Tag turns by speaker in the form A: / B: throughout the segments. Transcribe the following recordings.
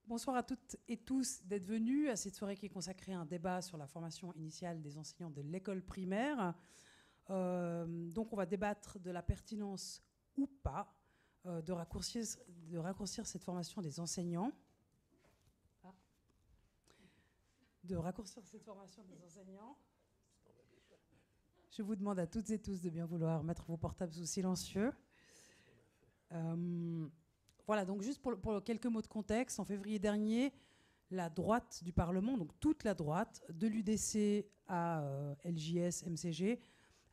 A: Bonsoir à toutes et tous d'être venus à cette soirée qui est consacrée à un débat sur la formation initiale des enseignants de l'école primaire. Donc on va débattre de la pertinence ou pas de raccourcir cette formation des enseignants. De raccourcir cette formation des enseignants. Je vous demande à toutes et tous de bien vouloir mettre vos portables sous silencieux. Voilà, donc juste pour quelques mots de contexte, en février dernier, la droite du Parlement, donc toute la droite, de l'UDC à LJS, MCG,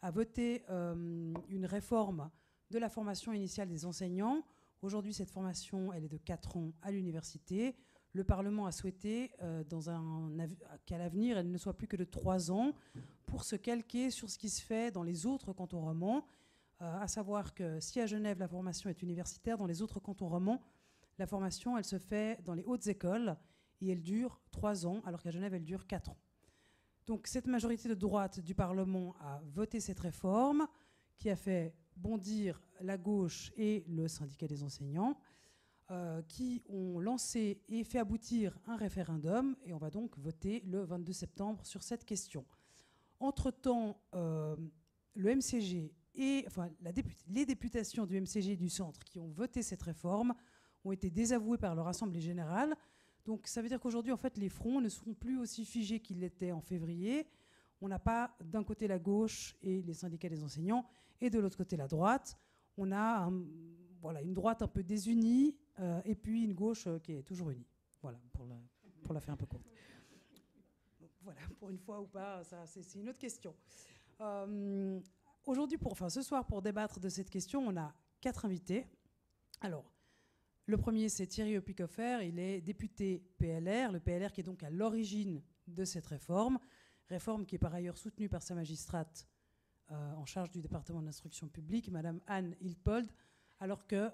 A: a voté une réforme de la formation initiale des enseignants. Aujourd'hui, cette formation, elle est de 4 ans à l'université. Le Parlement a souhaité qu'à l'avenir, elle ne soit plus que de 3 ans pour se calquer sur ce qui se fait dans les autres cantons romans. À savoir que si à Genève la formation est universitaire, dans les autres cantons romans, la formation elle se fait dans les hautes écoles et elle dure 3 ans, alors qu'à Genève elle dure 4 ans. Donc cette majorité de droite du Parlement a voté cette réforme qui a fait bondir la gauche et le syndicat des enseignants, qui ont lancé et fait aboutir un référendum, et on va donc voter le 22 septembre sur cette question. Entre-temps, le MCG les députations du MCG et du Centre qui ont voté cette réforme ont été désavouées par leur Assemblée générale. Donc ça veut dire qu'aujourd'hui, en fait, les fronts ne seront plus aussi figés qu'ils l'étaient en février. On n'a pas d'un côté la gauche et les syndicats des enseignants et de l'autre côté la droite. On a une droite un peu désunie et puis une gauche qui est toujours unie. Voilà, pour la faire un peu courte. Voilà, pour une fois ou pas, ça, c'est une autre question. Aujourd'hui, ce soir, pour débattre de cette question, on a 4 invités. Alors, le premier, c'est Thierry Opicoffer. Il est député PLR, le PLR qui est donc à l'origine de cette réforme qui est par ailleurs soutenue par sa magistrate en charge du département de l'instruction publique, Madame Anne Hilpold, alors que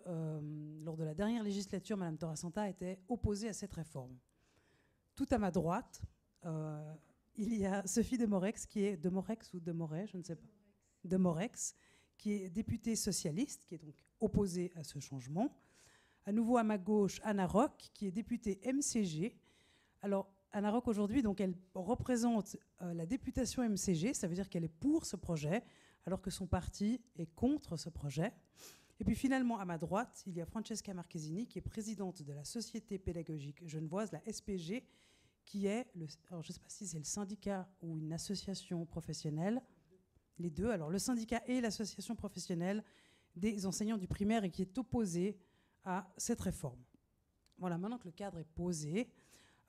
A: lors de la dernière législature, Madame Torasanta était opposée à cette réforme. Tout à ma droite, il y a Sophie Demorex, qui est Demorex ou Demoret, je ne sais pas. Demorex, qui est députée socialiste, qui est donc opposée à ce changement. À nouveau à ma gauche, Anna Roch, qui est députée MCG. Alors, Anna Roch, aujourd'hui, donc, elle représente la députation MCG, ça veut dire qu'elle est pour ce projet, alors que son parti est contre ce projet. Et puis finalement, à ma droite, il y a Francesca Marchesini, qui est présidente de la Société pédagogique genevoise, la SPG, qui est, alors je ne sais pas si c'est le syndicat ou une association professionnelle, les deux, alors le syndicat et l'association professionnelle des enseignants du primaire et qui est opposé à cette réforme. Voilà, maintenant que le cadre est posé,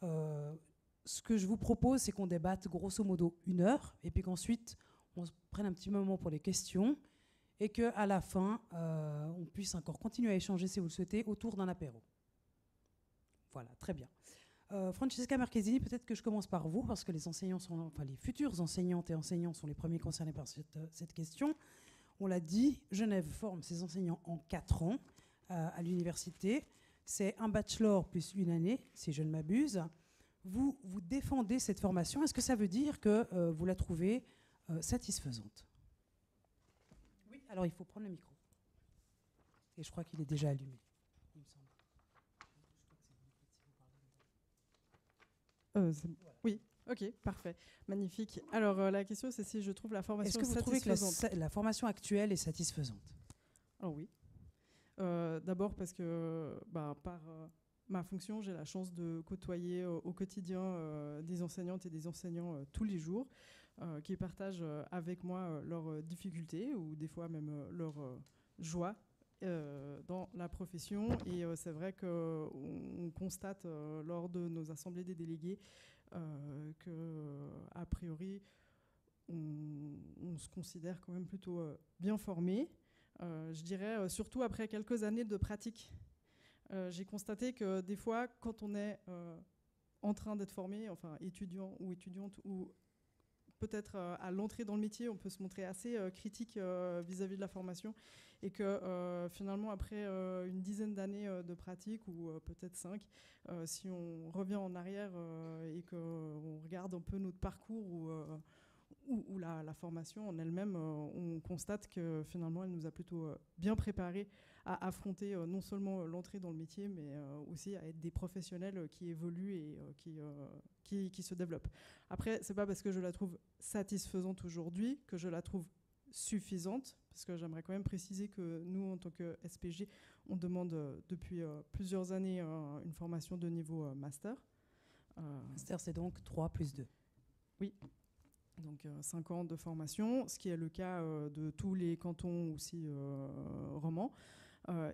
A: ce que je vous propose, c'est qu'on débatte grosso modo 1 heure et puis qu'ensuite on se prenne un petit moment pour les questions et qu'à la fin, on puisse encore continuer à échanger, si vous le souhaitez, autour d'un apéro. Voilà, très bien. Francesca Marchesini, peut-être que je commence par vous, parce que les futurs enseignantes et enseignants sont les premiers concernés par cette question. On l'a dit, Genève forme ses enseignants en 4 ans à l'université. C'est un bachelor plus 1 année, si je ne m'abuse. Vous défendez cette formation. Est-ce que ça veut dire que vous la trouvez satisfaisante? Oui, alors il faut prendre le micro. Et je crois qu'il est déjà allumé, il me semble.
B: Oui, ok, parfait, magnifique. Alors la question c'est si je trouve la formation
A: satisfaisante. Est-ce que vous trouvez que la formation actuelle est satisfaisante?
B: Alors oui. D'abord parce que par ma fonction, j'ai la chance de côtoyer au quotidien des enseignantes et des enseignants tous les jours qui partagent avec moi leurs difficultés ou des fois même leur joie dans la profession. Et c'est vrai qu'on constate lors de nos assemblées des délégués qu'a priori, on se considère quand même plutôt bien formé. Je dirais surtout après quelques années de pratique. J'ai constaté que des fois, quand on est en train d'être formé, enfin étudiant ou étudiante, ou peut-être à l'entrée dans le métier, on peut se montrer assez critique vis-à-vis de la formation, et que finalement, après une dizaine d'années de pratique, ou peut-être 5, si on revient en arrière et qu'on regarde un peu notre parcours, ou la formation en elle-même, on constate que finalement, elle nous a plutôt bien préparés à affronter non seulement l'entrée dans le métier, mais aussi à être des professionnels qui évoluent et qui se développent. Après, c'est pas parce que je la trouve satisfaisante aujourd'hui que je la trouve suffisante, parce que j'aimerais quand même préciser que nous, en tant que SPG, on demande depuis plusieurs années une formation de niveau master.
A: Master, c'est donc 3 plus 2.
B: Oui. Donc 5 ans de formation, ce qui est le cas de tous les cantons aussi romans,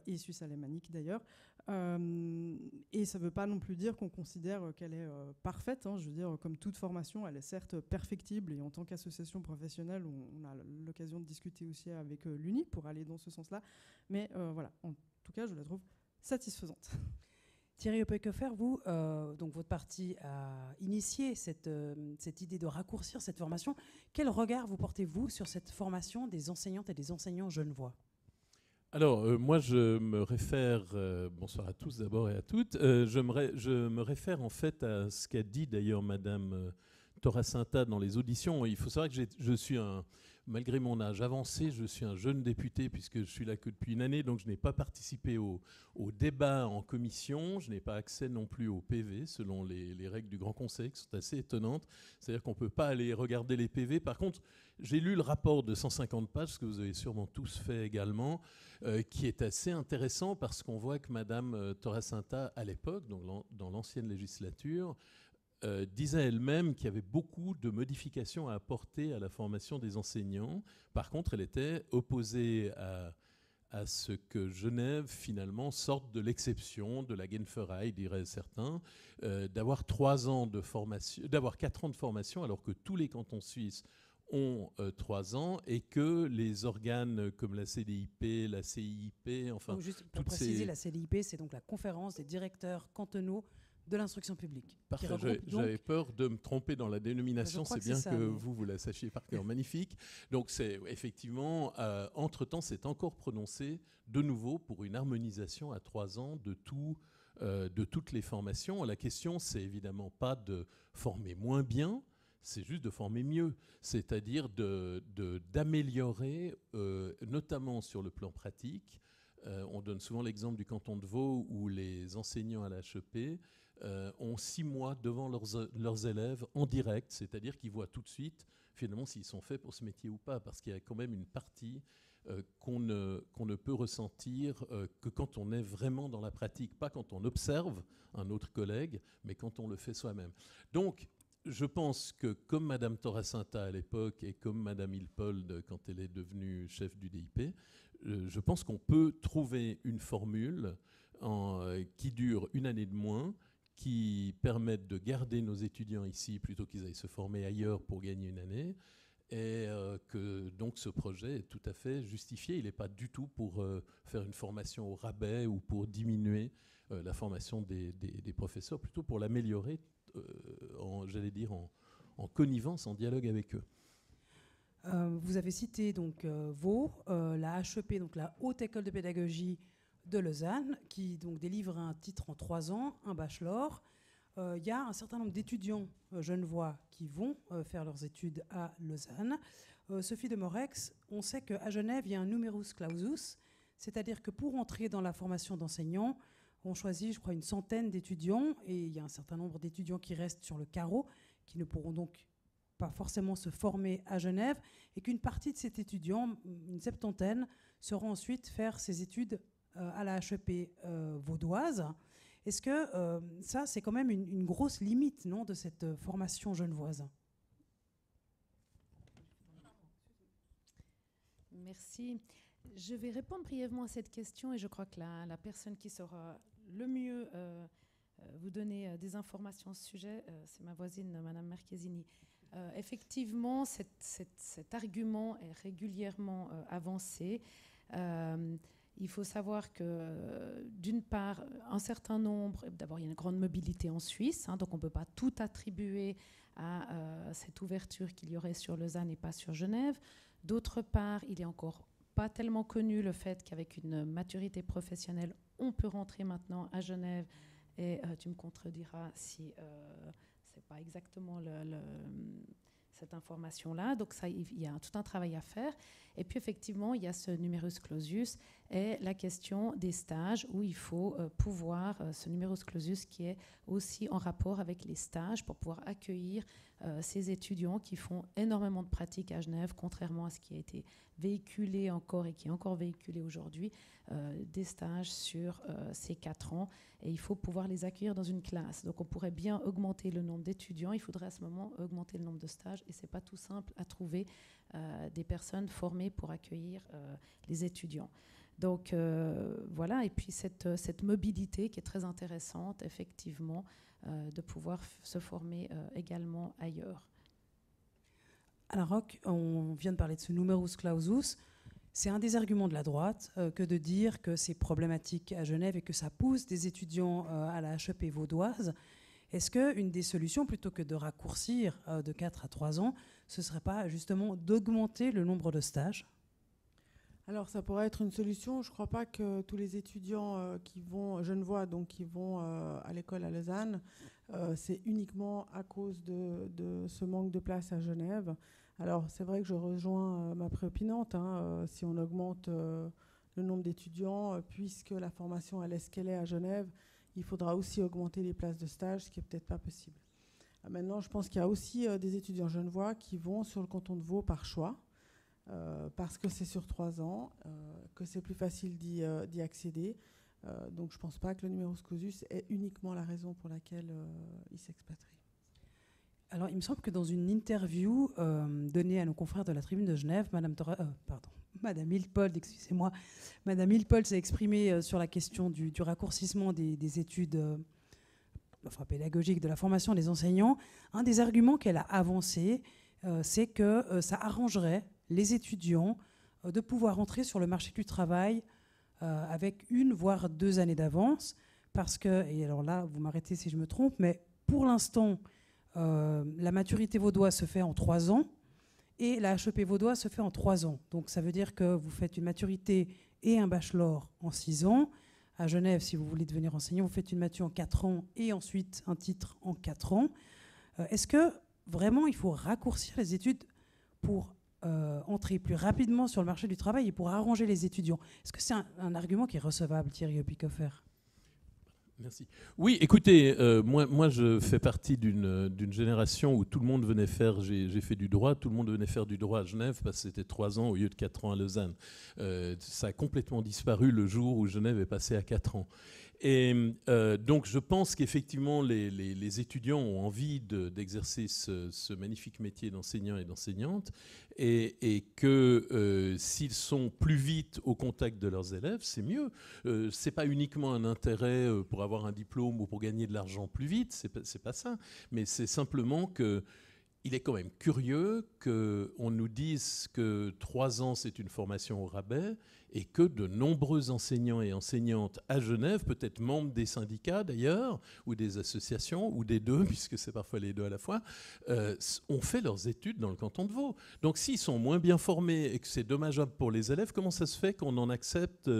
B: et suisse alémanique d'ailleurs. Et ça ne veut pas non plus dire qu'on considère qu'elle est parfaite. Hein. Je veux dire, comme toute formation, elle est certes perfectible, et en tant qu'association professionnelle, on a l'occasion de discuter aussi avec l'UNI pour aller dans ce sens-là. Mais voilà, en tout cas, je la trouve satisfaisante.
A: Thierry Opeckhofer, vous, donc votre parti a initié cette idée de raccourcir cette formation. Quel regard vous portez-vous sur cette formation des enseignantes et des enseignants genevois ?
C: Alors, moi, je me réfère, bonsoir à tous d'abord et à toutes, je me réfère en fait à ce qu'a dit d'ailleurs Madame Toracinta dans les auditions. Il faut savoir que je suis malgré mon âge avancé, je suis un jeune député puisque je suis là que depuis une année, donc je n'ai pas participé au débat en commission, je n'ai pas accès non plus au PV selon les règles du Grand Conseil qui sont assez étonnantes. C'est-à-dire qu'on ne peut pas aller regarder les PV. Par contre, j'ai lu le rapport de 150 pages, ce que vous avez sûrement tous fait également, qui est assez intéressant parce qu'on voit que Madame Toracinta, à l'époque, donc dans l'ancienne législature, disait elle-même qu'il y avait beaucoup de modifications à apporter à la formation des enseignants. Par contre, elle était opposée à ce que Genève, finalement, sorte de l'exception, de la Genferei, diraient certains, d'avoir 4 ans de formation, alors que tous les cantons suisses ont 3 ans, et que les organes comme la CDIP, la CIIP, enfin...
A: Donc juste pour préciser, la CDIP, c'est donc la conférence des directeurs cantonaux de l'instruction publique.
C: Parfait, j'avais peur de me tromper dans la dénomination, c'est bien que vous la sachiez par cœur, magnifique. Donc c'est effectivement, entre-temps, c'est encore prononcé de nouveau pour une harmonisation à 3 ans de toutes les formations. La question, c'est évidemment pas de former moins bien, c'est juste de former mieux, c'est-à-dire d'améliorer, notamment sur le plan pratique. On donne souvent l'exemple du canton de Vaud où les enseignants à l'HEP ont 6 mois devant leurs élèves en direct, c'est-à-dire qu'ils voient tout de suite finalement s'ils sont faits pour ce métier ou pas, parce qu'il y a quand même une partie qu'on ne peut ressentir que quand on est vraiment dans la pratique, pas quand on observe un autre collègue, mais quand on le fait soi-même. Donc, je pense que comme Madame Toracinta à l'époque et comme Madame Ilpold quand elle est devenue chef du DIP, je pense qu'on peut trouver une formule qui dure une année de moins, qui permette de garder nos étudiants ici plutôt qu'ils aillent se former ailleurs pour gagner une année, et que donc ce projet est tout à fait justifié. Il n'est pas du tout pour faire une formation au rabais ou pour diminuer la formation des professeurs, plutôt pour l'améliorer, j'allais dire, en connivence, en dialogue avec eux.
A: Vous avez cité donc Vaud, la HEP, donc la Haute École de Pédagogie de Lausanne, qui donc délivre un titre en 3 ans, un bachelor. Il y a un certain nombre d'étudiants genevois qui vont faire leurs études à Lausanne. Sophie de Morex, on sait qu'à Genève, il y a un numerus clausus, c'est-à-dire que pour entrer dans la formation d'enseignants, on choisit, je crois, une centaine d'étudiants, et il y a un certain nombre d'étudiants qui restent sur le carreau, qui ne pourront donc pas forcément se former à Genève, et qu'une partie de ces étudiants, une septantaine, seront ensuite faire ses études à la HEP vaudoise. Est-ce que ça, c'est quand même une grosse limite, non, de cette formation genevoise ?
D: Merci. Je vais répondre brièvement à cette question, et je crois que la personne qui saura le mieux vous donner des informations au sujet, c'est ma voisine, Madame Marchesini. Effectivement, cet argument est régulièrement avancé. Il faut savoir que, d'une part, un certain nombre... D'abord, il y a une grande mobilité en Suisse, donc on ne peut pas tout attribuer à cette ouverture qu'il y aurait sur Lausanne et pas sur Genève. D'autre part, il est encore pas tellement connu le fait qu'avec une maturité professionnelle, on peut rentrer maintenant à Genève. Et tu me contrediras si c'est pas exactement cette information-là. Donc ça, il y a tout un travail à faire. Et puis effectivement, il y a ce numerus clausus et la question des stages où il faut pouvoir, ce numerus clausus qui est aussi en rapport avec les stages pour pouvoir accueillir ces étudiants qui font énormément de pratiques à Genève, contrairement à ce qui a été véhiculé encore et qui est encore véhiculé aujourd'hui, des stages sur ces 4 ans. Et il faut pouvoir les accueillir dans une classe. Donc on pourrait bien augmenter le nombre d'étudiants, il faudrait à ce moment augmenter le nombre de stages et ce n'est pas tout simple à trouver des personnes formées pour accueillir les étudiants. Donc voilà, et puis cette mobilité qui est très intéressante, effectivement, de pouvoir se former également ailleurs.
A: Alors, Roch, on vient de parler de ce numerus clausus. C'est un des arguments de la droite que de dire que c'est problématique à Genève et que ça pousse des étudiants à la HEP vaudoise. Est-ce qu'une des solutions, plutôt que de raccourcir de 4 à 3 ans, ce ne serait pas justement d'augmenter le nombre de stages ?
E: Alors ça pourrait être une solution. Je ne crois pas que tous les étudiants qui vont, genevois, donc qui vont à l'école à Lausanne, c'est uniquement à cause de ce manque de place à Genève. Alors c'est vrai que je rejoins ma préopinante. Si on augmente le nombre d'étudiants, puisque la formation elle est ce qu'elle est à Genève, il faudra aussi augmenter les places de stage, ce qui n'est peut-être pas possible. Maintenant, je pense qu'il y a aussi des étudiants genevois qui vont sur le canton de Vaud par choix. Parce que c'est sur 3 ans, que c'est plus facile d'y accéder. Donc je ne pense pas que le numerus clausus est uniquement la raison pour laquelle il s'expatrie.
A: Alors il me semble que dans une interview donnée à nos confrères de la Tribune de Genève, Madame Hilpold, excusez-moi, Madame Hilpold s'est exprimée sur la question du raccourcissement des études pédagogiques, de la formation des enseignants. Un des arguments qu'elle a avancé, c'est que ça arrangerait les étudiants de pouvoir entrer sur le marché du travail avec 1 voire 2 années d'avance, parce que, et alors là, vous m'arrêtez si je me trompe, mais pour l'instant, la maturité vaudoise se fait en 3 ans et la HEP vaudoise se fait en 3 ans. Donc ça veut dire que vous faites une maturité et un bachelor en 6 ans. À Genève, si vous voulez devenir enseignant, vous faites une maturité en 4 ans et ensuite un titre en 4 ans. Est-ce que vraiment il faut raccourcir les études pour entrer plus rapidement sur le marché du travail et pour arranger les étudiants? Est-ce que c'est un argument qui est recevable, Thierry Oppikoffer?
C: Merci. Oui, écoutez, moi je fais partie d'une génération où tout le monde venait faire, j'ai fait du droit, tout le monde venait faire du droit à Genève parce que c'était 3 ans au lieu de 4 ans à Lausanne. Ça a complètement disparu le jour où Genève est passé à 4 ans. Et donc je pense qu'effectivement les étudiants ont envie d'exercer ce magnifique métier d'enseignant et d'enseignante et que s'ils sont plus vite au contact de leurs élèves, c'est mieux. C'est pas uniquement un intérêt pour avoir un diplôme ou pour gagner de l'argent plus vite, c'est pas ça, mais c'est simplement que il est quand même curieux qu'on nous dise que 3 ans, c'est une formation au rabais et que de nombreux enseignants et enseignantes à Genève, peut-être membres des syndicats d'ailleurs, ou des associations, ou des deux, puisque c'est parfois les deux à la fois, ont fait leurs études dans le canton de Vaud. Donc s'ils sont moins bien formés et que c'est dommageable pour les élèves, comment ça se fait qu'on en accepte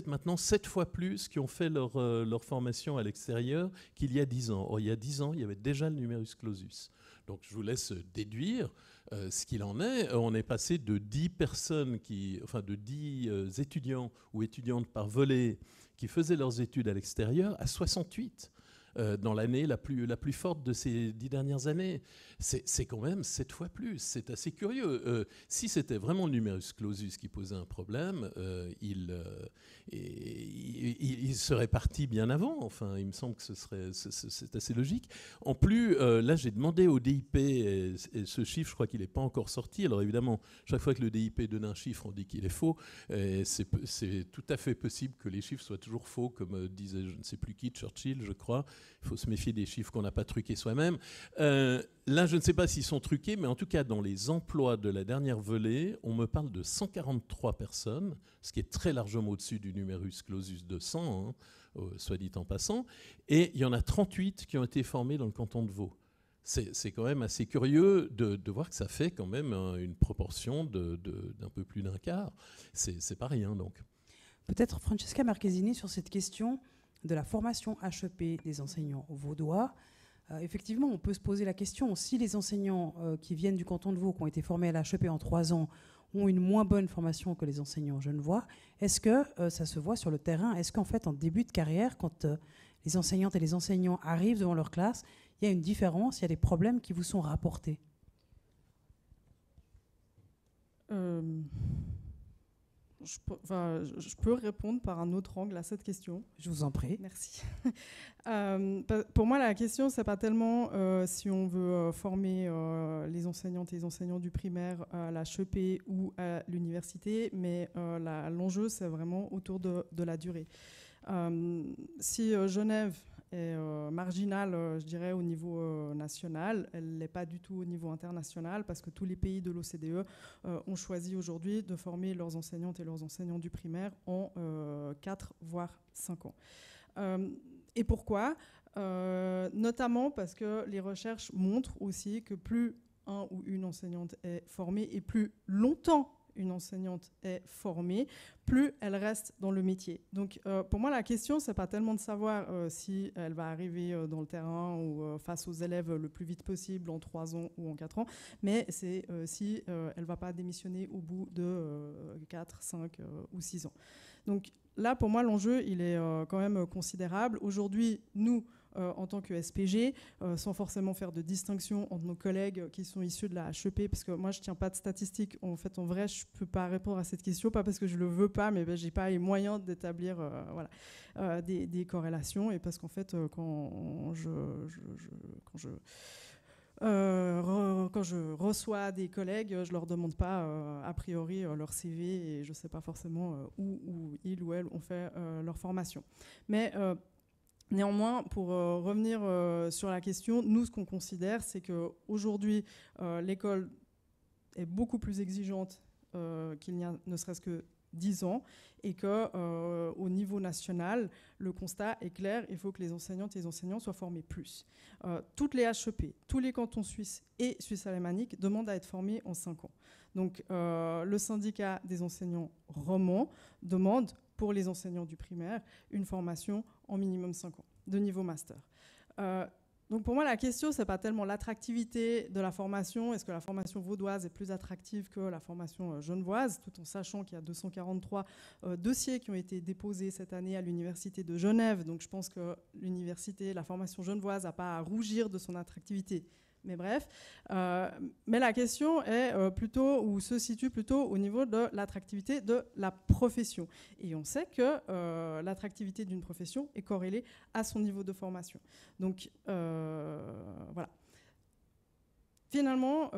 C: maintenant 7 fois plus qui ont fait leur formation à l'extérieur qu'il y a 10 ans? Or, il y a 10 ans, il y avait déjà le numerus clausus. Donc je vous laisse déduire ce qu'il en est. On est passé de 10 étudiants ou étudiantes par volet qui faisaient leurs études à l'extérieur à 68 dans l'année la plus forte de ces 10 dernières années. C'est quand même 7 fois plus. C'est assez curieux. Si c'était vraiment le numerus clausus qui posait un problème, il serait parti bien avant. Enfin, il me semble que c'est assez logique. En plus, là, j'ai demandé au DIP, et ce chiffre, je crois qu'il n'est pas encore sorti. Alors évidemment, chaque fois que le DIP donne un chiffre, on dit qu'il est faux. C'est tout à fait possible que les chiffres soient toujours faux, comme disait je ne sais plus qui, Churchill, je crois. Il faut se méfier des chiffres qu'on n'a pas truqués soi-même. Là, je ne sais pas s'ils sont truqués, mais en tout cas, dans les emplois de la dernière volée, on me parle de 143 personnes, ce qui est très largement au-dessus du numerus clausus de 100, soit dit en passant. Et il y en a 38 qui ont été formés dans le canton de Vaud. C'est quand même assez curieux de voir que ça fait quand même une proportion d'un peu plus d'un quart. C'est pas rien, donc.
A: Peut-être Francesca Marchesini sur cette question de la formation HEP des enseignants vaudois. Effectivement, on peut se poser la question, si les enseignants qui viennent du canton de Vaud, qui ont été formés à la HEP en 3 ans, ont une moins bonne formation que les enseignants genevois, est-ce que ça se voit sur le terrain? Est-ce qu'en fait, en début de carrière, quand les enseignantes et les enseignants arrivent devant leur classe, il y a une différence, il y a des problèmes qui vous sont rapportés?
B: Je peux répondre par un autre angle à cette question.
A: Je vous en prie.
B: Merci. Pour moi, la question, c'est pas tellement si on veut former les enseignantes et les enseignants du primaire à la HEP ou à l'université, mais l'enjeu, c'est vraiment autour de la durée. Si Genève est marginale, je dirais, au niveau national, elle ne l'est pas du tout au niveau international, parce que tous les pays de l'OCDE ont choisi aujourd'hui de former leurs enseignantes et leurs enseignants du primaire en 4 voire 5 ans. Et pourquoi ? Notamment parce que les recherches montrent aussi que plus un ou une enseignante est formée et plus longtemps une enseignante est formée, plus elle reste dans le métier. Donc pour moi, la question, c'est pas tellement de savoir si elle va arriver dans le terrain ou face aux élèves le plus vite possible en 3 ans ou en 4 ans, mais c'est si elle va pas démissionner au bout de 4, 5 ou 6 ans. Donc là, pour moi, l'enjeu, il est quand même considérable. Aujourd'hui, nous, en tant que SPG, sans forcément faire de distinction entre nos collègues qui sont issus de la HEP, parce que moi, je ne tiens pas de statistiques. En fait, en vrai, je ne peux pas répondre à cette question, pas parce que je ne le veux pas, mais je n'ai pas les moyens d'établir des corrélations, et parce qu'en fait, quand je reçois des collègues, je ne leur demande pas a priori leur CV, et je ne sais pas forcément où ils ou elles ont fait leur formation. Mais néanmoins, pour revenir sur la question, nous, ce qu'on considère, c'est qu'aujourd'hui, l'école est beaucoup plus exigeante qu'il n'y a ne serait-ce que 10 ans, et qu'au niveau national, le constat est clair, il faut que les enseignantes et les enseignants soient formés plus. Toutes les HEP, tous les cantons suisses et suisse alémanique demandent à être formés en 5 ans. Donc le syndicat des enseignants romans demande, pour les enseignants du primaire, une formation en minimum 5 ans, de niveau master. Donc pour moi, la question, ce n'est pas tellement l'attractivité de la formation. Est-ce que la formation vaudoise est plus attractive que la formation genevoise, tout en sachant qu'il y a 243 dossiers qui ont été déposés cette année à l'Université de Genève. Donc je pense que la formation genevoise n'a pas à rougir de son attractivité. Mais bref, mais la question est plutôt, ou se situe plutôt au niveau de l'attractivité de la profession. Et on sait que l'attractivité d'une profession est corrélée à son niveau de formation. Donc voilà. Finalement,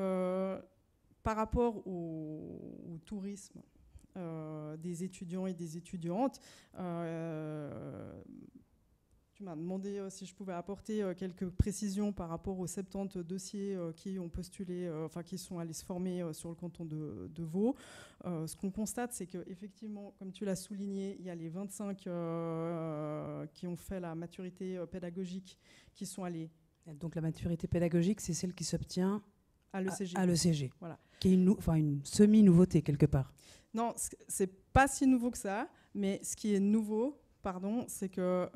B: par rapport au tourisme des étudiants et des étudiantes, tu m'as demandé si je pouvais apporter quelques précisions par rapport aux 70 dossiers qui ont postulé, qui sont allés se former sur le canton de Vaud. Ce qu'on constate, c'est qu'effectivement, comme tu l'as souligné, il y a les 25 qui ont fait la maturité pédagogique qui sont allés.
A: Donc la maturité pédagogique, c'est celle qui s'obtient à l'ECG,
B: voilà.
A: Qui est une semi-nouveauté quelque part.
B: Non, c'est pas si nouveau que ça, mais ce qui est nouveau, c'est que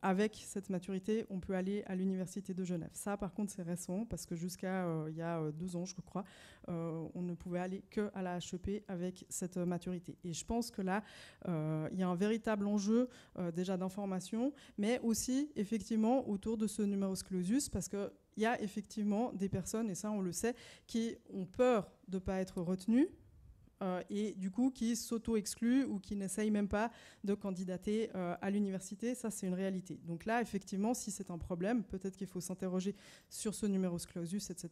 B: avec cette maturité, on peut aller à l'Université de Genève. Ça, par contre, c'est récent, parce que jusqu'à il y a 2 ans, je crois, on ne pouvait aller qu'à la HEP avec cette maturité. Et je pense que là, il y a un véritable enjeu déjà d'information, mais aussi, effectivement, autour de ce numerus clausus, parce qu'il y a effectivement des personnes, et ça, on le sait, qui ont peur de ne pas être retenues, et du coup qui s'auto-excluent ou qui n'essayent même pas de candidater à l'université. Ça, c'est une réalité. Donc là, effectivement, si c'est un problème, peut-être qu'il faut s'interroger sur ce numerus clausus, etc.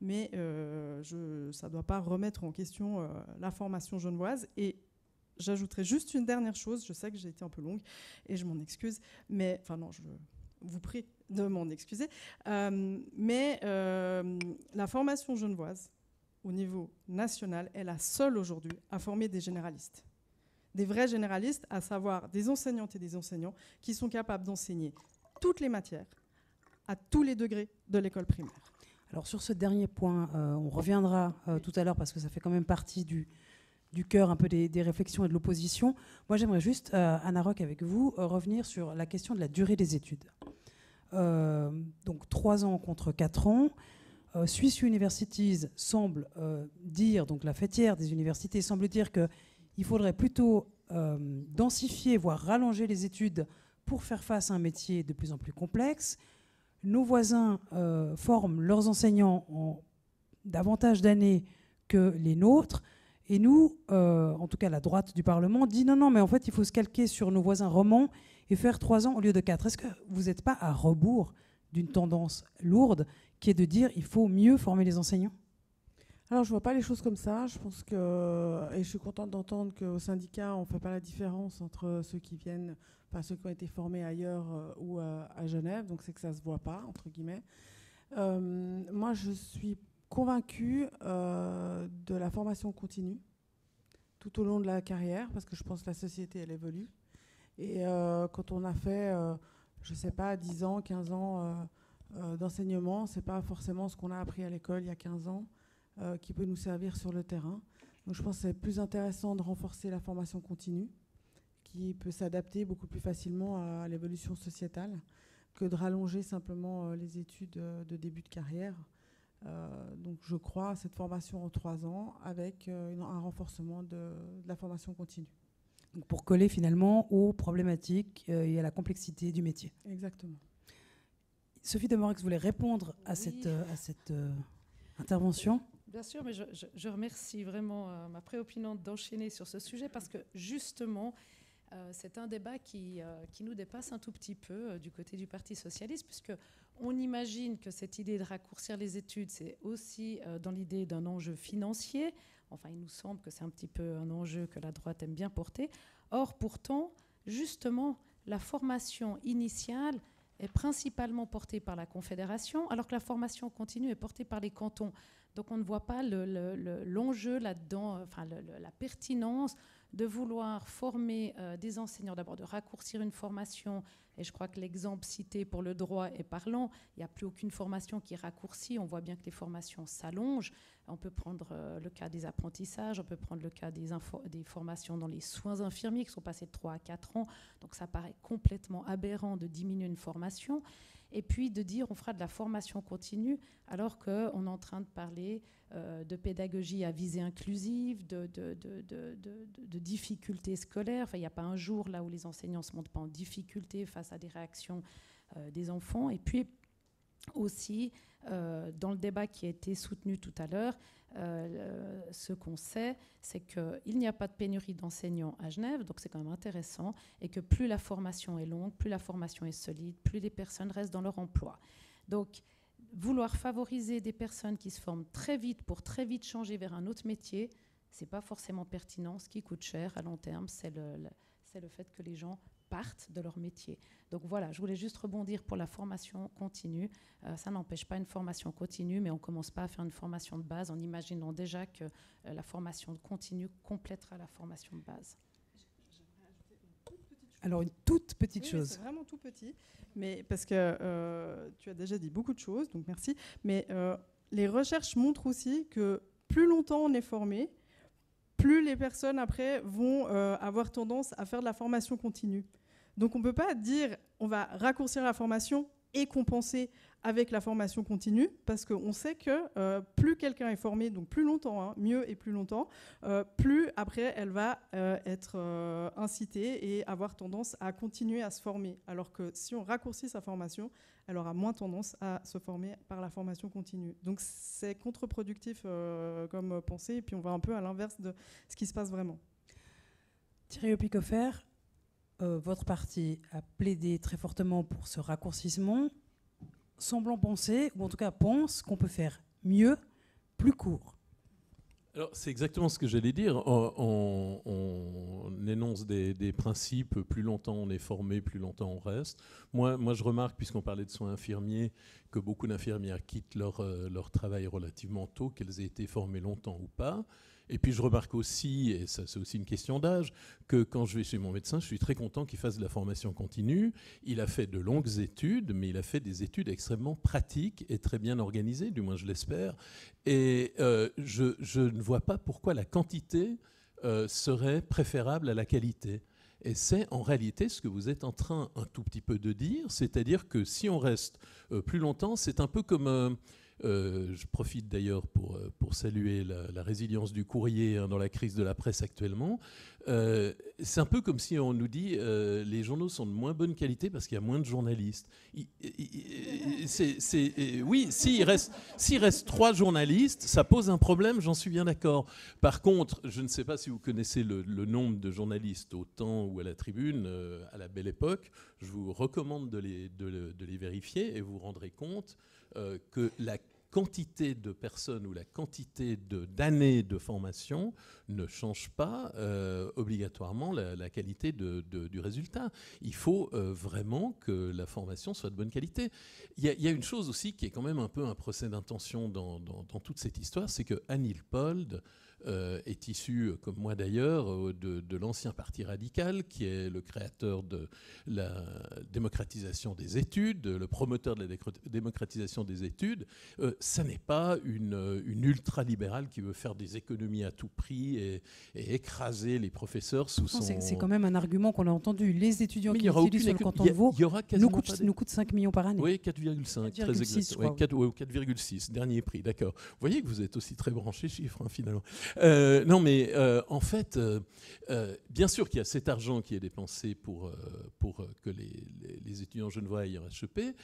B: Mais ça ne doit pas remettre en question la formation genevoise. Et j'ajouterai juste une dernière chose. Je sais que j'ai été un peu longue et je m'en excuse. Mais, je vous prie de m'en excuser. Mais la formation genevoise, au niveau national, est la seule aujourd'hui à former des généralistes. Des vrais généralistes, à savoir des enseignantes et des enseignants qui sont capables d'enseigner toutes les matières à tous les degrés de l'école primaire.
A: Alors sur ce dernier point, on reviendra tout à l'heure parce que ça fait quand même partie du cœur un peu des réflexions et de l'opposition. Moi, j'aimerais juste, Anna Roch, avec vous, revenir sur la question de la durée des études. donc 3 ans contre 4 ans. Swiss Universities semble dire, donc la fêtière des universités semble dire qu'il faudrait plutôt densifier, voire rallonger les études pour faire face à un métier de plus en plus complexe. Nos voisins forment leurs enseignants en davantage d'années que les nôtres. Et nous, en tout cas la droite du Parlement, dit non, mais en fait il faut se calquer sur nos voisins romans et faire 3 ans au lieu de 4. Est-ce que vous n'êtes pas à rebours d'une tendance lourde qui est de dire il faut mieux former les enseignants?
E: Alors, je ne vois pas les choses comme ça. Je pense que, et je suis contente d'entendre qu'au syndicat, on ne fait pas la différence entre ceux qui viennent, enfin ceux qui ont été formés ailleurs ou à Genève. Donc, c'est que ça ne se voit pas, entre guillemets. Moi, je suis convaincue de la formation continue tout au long de la carrière, parce que je pense que la société, elle évolue. Et quand on a fait, je ne sais pas, 10 ans, 15 ans d'enseignement, ce n'est pas forcément ce qu'on a appris à l'école il y a 15 ans qui peut nous servir sur le terrain. Donc je pense que c'est plus intéressant de renforcer la formation continue, qui peut s'adapter beaucoup plus facilement à l'évolution sociétale, que de rallonger simplement les études de début de carrière. Donc je crois à cette formation en 3 ans avec un renforcement de la formation continue.
A: Donc pour coller finalement aux problématiques et à la complexité du métier.
E: Exactement.
A: Sophie Demorex voulait répondre à cette intervention.
D: Bien sûr, mais je remercie vraiment ma préopinante d'enchaîner sur ce sujet parce que justement, c'est un débat qui nous dépasse un tout petit peu du côté du Parti socialiste, puisqu'on imagine que cette idée de raccourcir les études, c'est aussi dans l'idée d'un enjeu financier. Enfin, il nous semble que c'est un petit peu un enjeu que la droite aime bien porter. Or, pourtant, justement, la formation initiale est principalement portée par la Confédération, alors que la formation continue est portée par les cantons. Donc on ne voit pas l'enjeu là-dedans, enfin la pertinence de vouloir former des enseignants, d'abord de raccourcir une formation. Et je crois que l'exemple cité pour le droit est parlant. Il n'y a plus aucune formation qui est raccourcie. On voit bien que les formations s'allongent. On peut prendre le cas des apprentissages, on peut prendre le cas des formations dans les soins infirmiers qui sont passées de 3 à 4 ans. Donc ça paraît complètement aberrant de diminuer une formation. Et puis de dire on fera de la formation continue alors qu'on est en train de parler de pédagogie à visée inclusive, de difficultés scolaires. Enfin, il n'y a pas un jour là où les enseignants ne se montrent pas en difficulté face à des réactions des enfants. Et puis aussi, dans le débat qui a été soutenu tout à l'heure, ce qu'on sait, c'est qu'il n'y a pas de pénurie d'enseignants à Genève, donc c'est quand même intéressant, et que plus la formation est longue, plus la formation est solide, plus les personnes restent dans leur emploi. Donc, vouloir favoriser des personnes qui se forment très vite pour très vite changer vers un autre métier, ce n'est pas forcément pertinent. Ce qui coûte cher à long terme, c'est le fait que les gens partent de leur métier. Donc voilà, je voulais juste rebondir pour la formation continue. Ça n'empêche pas une formation continue, mais on ne commence pas à faire une formation de base en imaginant déjà que la formation continue complétera la formation de base.
A: Alors une toute petite chose.
B: C'est vraiment tout petit, mais parce que tu as déjà dit beaucoup de choses, donc merci. Mais les recherches montrent aussi que plus longtemps on est formé, plus les personnes après vont avoir tendance à faire de la formation continue. Donc on ne peut pas dire on va raccourcir la formation et compenser avec la formation continue, parce qu'on sait que plus quelqu'un est formé, donc plus longtemps, hein, mieux et plus longtemps, plus après elle va être incitée et avoir tendance à continuer à se former. Alors que si on raccourcit sa formation, elle aura moins tendance à se former par la formation continue. Donc c'est contre-productif comme pensée, et puis on va un peu à l'inverse de ce qui se passe vraiment.
A: Thierry Opicofer, votre parti a plaidé très fortement pour ce raccourcissement, semblant penser, ou en tout cas pense, qu'on peut faire mieux, plus court.
C: Alors, c'est exactement ce que j'allais dire. On énonce des principes, plus longtemps on est formé, plus longtemps on reste. Moi je remarque, puisqu'on parlait de soins infirmiers, que beaucoup d'infirmières quittent leur travail relativement tôt, qu'elles aient été formées longtemps ou pas. Et puis je remarque aussi, et ça c'est aussi une question d'âge, que quand je vais chez mon médecin, je suis très content qu'il fasse de la formation continue. Il a fait de longues études, mais il a fait des études extrêmement pratiques et très bien organisées, du moins je l'espère. Et je ne vois pas pourquoi la quantité serait préférable à la qualité. Et c'est en réalité ce que vous êtes en train un tout petit peu de dire, c'est-à-dire que si on reste plus longtemps, c'est un peu comme... je profite d'ailleurs pour saluer la résilience du courrier dans la crise de la presse actuellement. C'est un peu comme si on nous dit les journaux sont de moins bonne qualité parce qu'il y a moins de journalistes. Oui, s'il reste 3 journalistes, ça pose un problème, j'en suis bien d'accord. Par contre, je ne sais pas si vous connaissez le nombre de journalistes au Temps ou à la Tribune à la Belle Époque. Je vous recommande de les vérifier et vous vous rendrez compte que la quantité de personnes ou la quantité d'années de formation ne change pas obligatoirement la qualité du résultat. Il faut vraiment que la formation soit de bonne qualité. Il y a une chose aussi qui est quand même un peu un procès d'intention dans toute cette histoire, c'est que Anne Ilpold est issu, comme moi d'ailleurs, de l'ancien Parti radical, qui est le créateur de la démocratisation des études, le promoteur de la démocratisation des études. Ça n'est pas une ultra-libérale qui veut faire des économies à tout prix et écraser les professeurs sous son...
A: C'est quand même un argument qu'on a entendu. Les étudiants qui utilisent sur le canton de Vaud nous coûtent 5 millions par année.
C: Oui, 4,5, très exact. 4,6, dernier prix, d'accord. Vous voyez que vous êtes aussi très branché chiffres, hein, finalement. Non, mais en fait, bien sûr qu'il y a cet argent qui est dépensé pour que les étudiants genevois aillent en HEP,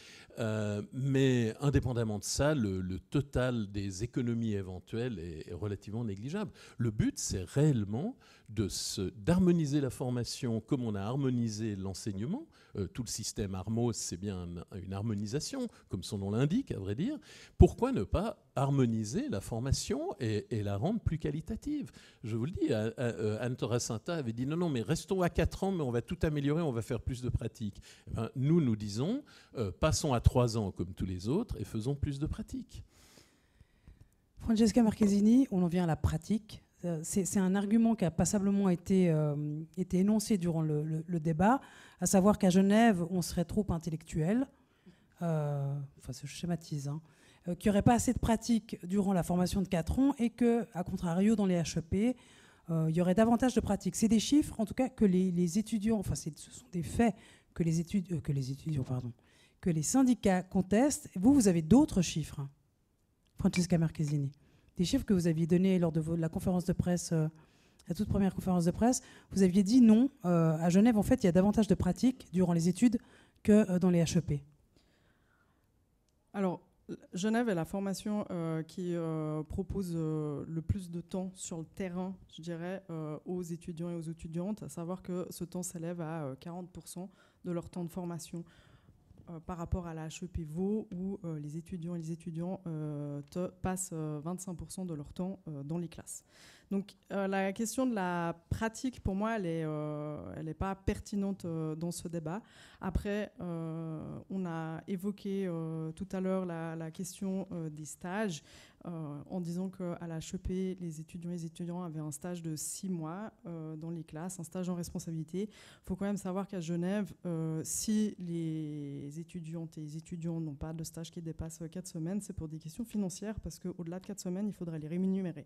C: mais indépendamment de ça, le total des économies éventuelles est relativement négligeable. Le but, c'est réellement d'harmoniser la formation comme on a harmonisé l'enseignement. Tout le système Armos, c'est bien une harmonisation, comme son nom l'indique, à vrai dire. Pourquoi ne pas harmoniser la formation et la rendre plus qualitative? Je vous le dis, Anne Toracinta avait dit non, mais restons à 4 ans, mais on va tout améliorer, on va faire plus de pratique. Eh bien, nous disons, passons à 3 ans comme tous les autres et faisons plus de pratique.
A: Francesca Marchesini, on en vient à la pratique. C'est un argument qui a passablement été énoncé durant le débat, à savoir qu'à Genève, on serait trop intellectuel, enfin je schématise, hein, qu'il n'y aurait pas assez de pratique durant la formation de 4 ans et qu'à contrario, dans les HEP, il y aurait davantage de pratique. C'est des chiffres, en tout cas, que les étudiants, enfin ce sont des faits que les syndicats contestent. Vous avez d'autres chiffres, hein, Francesca Marchesini. Des chiffres que vous aviez donnés lors de la conférence de presse, la toute première conférence de presse. Vous aviez dit non, à Genève, en fait, il y a davantage de pratique durant les études que dans les HEP.
B: Alors, Genève est la formation qui propose le plus de temps sur le terrain, je dirais, aux étudiants et aux étudiantes, à savoir que ce temps s'élève à 40% de leur temps de formation. Par rapport à la HEP Vaud, où les étudiants et les étudiants passent 25% de leur temps dans les classes. Donc la question de la pratique, pour moi, elle n'est pas pertinente dans ce débat. Après, on a évoqué tout à l'heure la question des stages, en disant qu'à la HEP, les étudiants et les étudiants avaient un stage de 6 mois dans les classes, un stage en responsabilité. Il faut quand même savoir qu'à Genève, si les étudiantes et les étudiants n'ont pas de stage qui dépasse 4 semaines, c'est pour des questions financières, parce qu'au-delà de 4 semaines, il faudrait les rémunérer.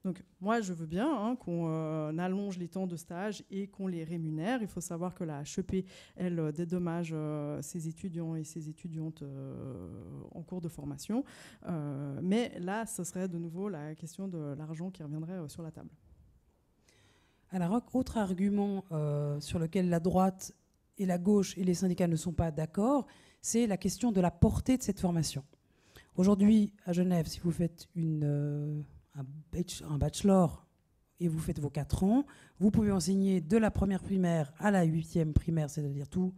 B: Donc moi, je veux bien qu'on allonge les temps de stage et qu'on les rémunère. Il faut savoir que la HEP, elle dédommage ses étudiants et ses étudiantes en cours de formation. Mais là, ce serait de nouveau la question de l'argent qui reviendrait sur la table.
A: Alors, autre argument sur lequel la droite et la gauche et les syndicats ne sont pas d'accord, c'est la question de la portée de cette formation. Aujourd'hui, à Genève, si vous faites un bachelor et vous faites vos 4 ans, vous pouvez enseigner de la première primaire à la 8e primaire, c'est-à-dire tout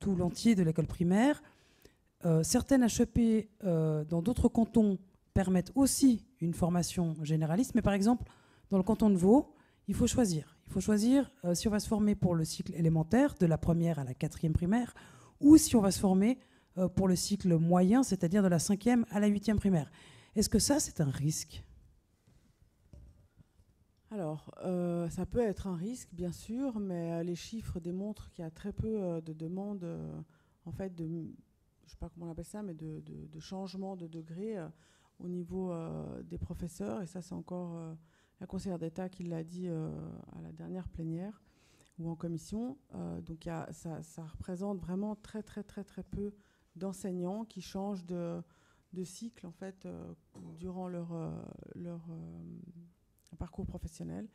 A: l'entier de l'école primaire. Certaines HEP dans d'autres cantons permettent aussi une formation généraliste, mais par exemple, dans le canton de Vaud, il faut choisir. Il faut choisir si on va se former pour le cycle élémentaire, de la première à la 4e primaire, ou si on va se former pour le cycle moyen, c'est-à-dire de la 5e à la 8e primaire. Est-ce que ça, c'est un risque ?
E: Alors, ça peut être un risque, bien sûr, mais les chiffres démontrent qu'il y a très peu de demandes, en fait, je ne sais pas comment on appelle ça, mais de changement de degré au niveau des professeurs. Et ça, c'est encore la conseillère d'État qui l'a dit à la dernière plénière, ou en commission. Donc ça représente vraiment très peu d'enseignants qui changent de cycle en fait, durant leur parcours professionnel.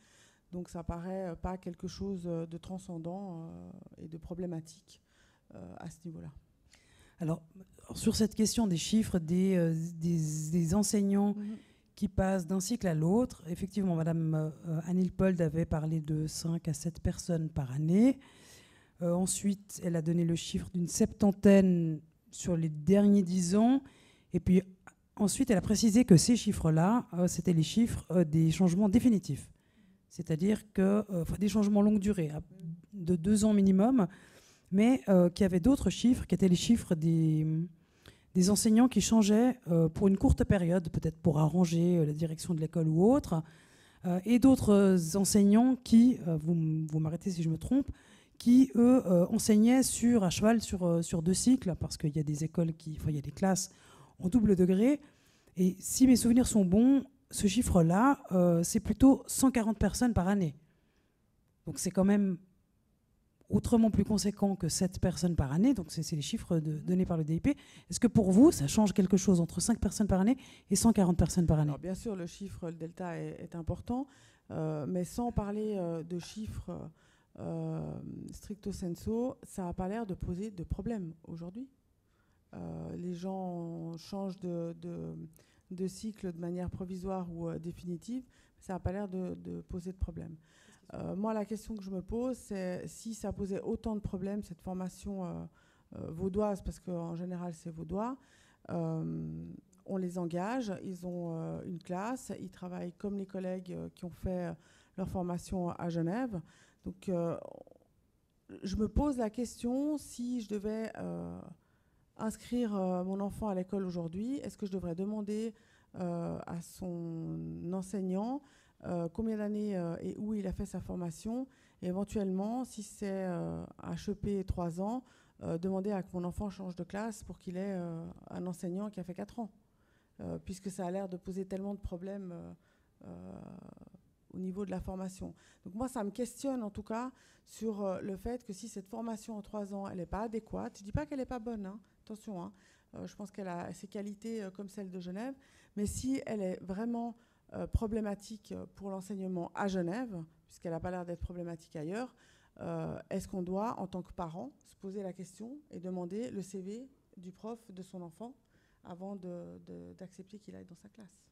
E: Donc ça paraît pas quelque chose de transcendant et de problématique à ce niveau-là.
A: Alors, sur cette question des chiffres des enseignants qui passent d'un cycle à l'autre, effectivement, Madame Anne Ilpold avait parlé de 5 à 7 personnes par année. Ensuite, elle a donné le chiffre d'une 70aine sur les derniers 10 ans. Et puis, ensuite, elle a précisé que ces chiffres-là, c'était les chiffres des changements définitifs. C'est-à-dire que des changements longue durée, de 2 ans minimum, mais qu'il y avait d'autres chiffres, qui étaient les chiffres des enseignants qui changeaient pour une courte période, peut-être pour arranger la direction de l'école ou autre, et d'autres enseignants qui, vous m'arrêtez si je me trompe, qui, eux, enseignaient à cheval sur 2 cycles, parce qu'il y a des écoles il y a des classes en double degré. Et si mes souvenirs sont bons, ce chiffre-là, c'est plutôt 140 personnes par année. Donc c'est quand même autrement plus conséquent que 7 personnes par année. Donc c'est les chiffres donnés par le DIP. Est-ce que pour vous, ça change quelque chose entre 5 personnes par année et 140 personnes par année?
E: Alors, bien sûr, le chiffre, le delta est important, mais sans parler de chiffres stricto sensu, ça n'a pas l'air de poser de problème aujourd'hui. Les gens changent de cycle de manière provisoire ou définitive, ça n'a pas l'air de poser de problème. Moi, la question que je me pose, c'est si ça posait autant de problèmes, cette formation vaudoise, parce qu'en général, c'est vaudois, on les engage, ils ont une classe, ils travaillent comme les collègues qui ont fait leur formation à Genève. Donc, je me pose la question, si je devais inscrire mon enfant à l'école aujourd'hui, est-ce que je devrais demander à son enseignant combien d'années et où il a fait sa formation, et éventuellement, si c'est HEP 3 ans, demander à que mon enfant change de classe pour qu'il ait un enseignant qui a fait 4 ans, puisque ça a l'air de poser tellement de problèmes au niveau de la formation. Donc moi, ça me questionne en tout cas sur le fait que si cette formation en 3 ans, elle n'est pas adéquate, je ne dis pas qu'elle n'est pas bonne, hein, attention, hein, je pense qu'elle a ses qualités comme celle de Genève, mais si elle est vraiment problématique pour l'enseignement à Genève, puisqu'elle n'a pas l'air d'être problématique ailleurs, est-ce qu'on doit, en tant que parent, se poser la question et demander le CV du prof de son enfant avant d'accepter qu'il aille dans sa classe?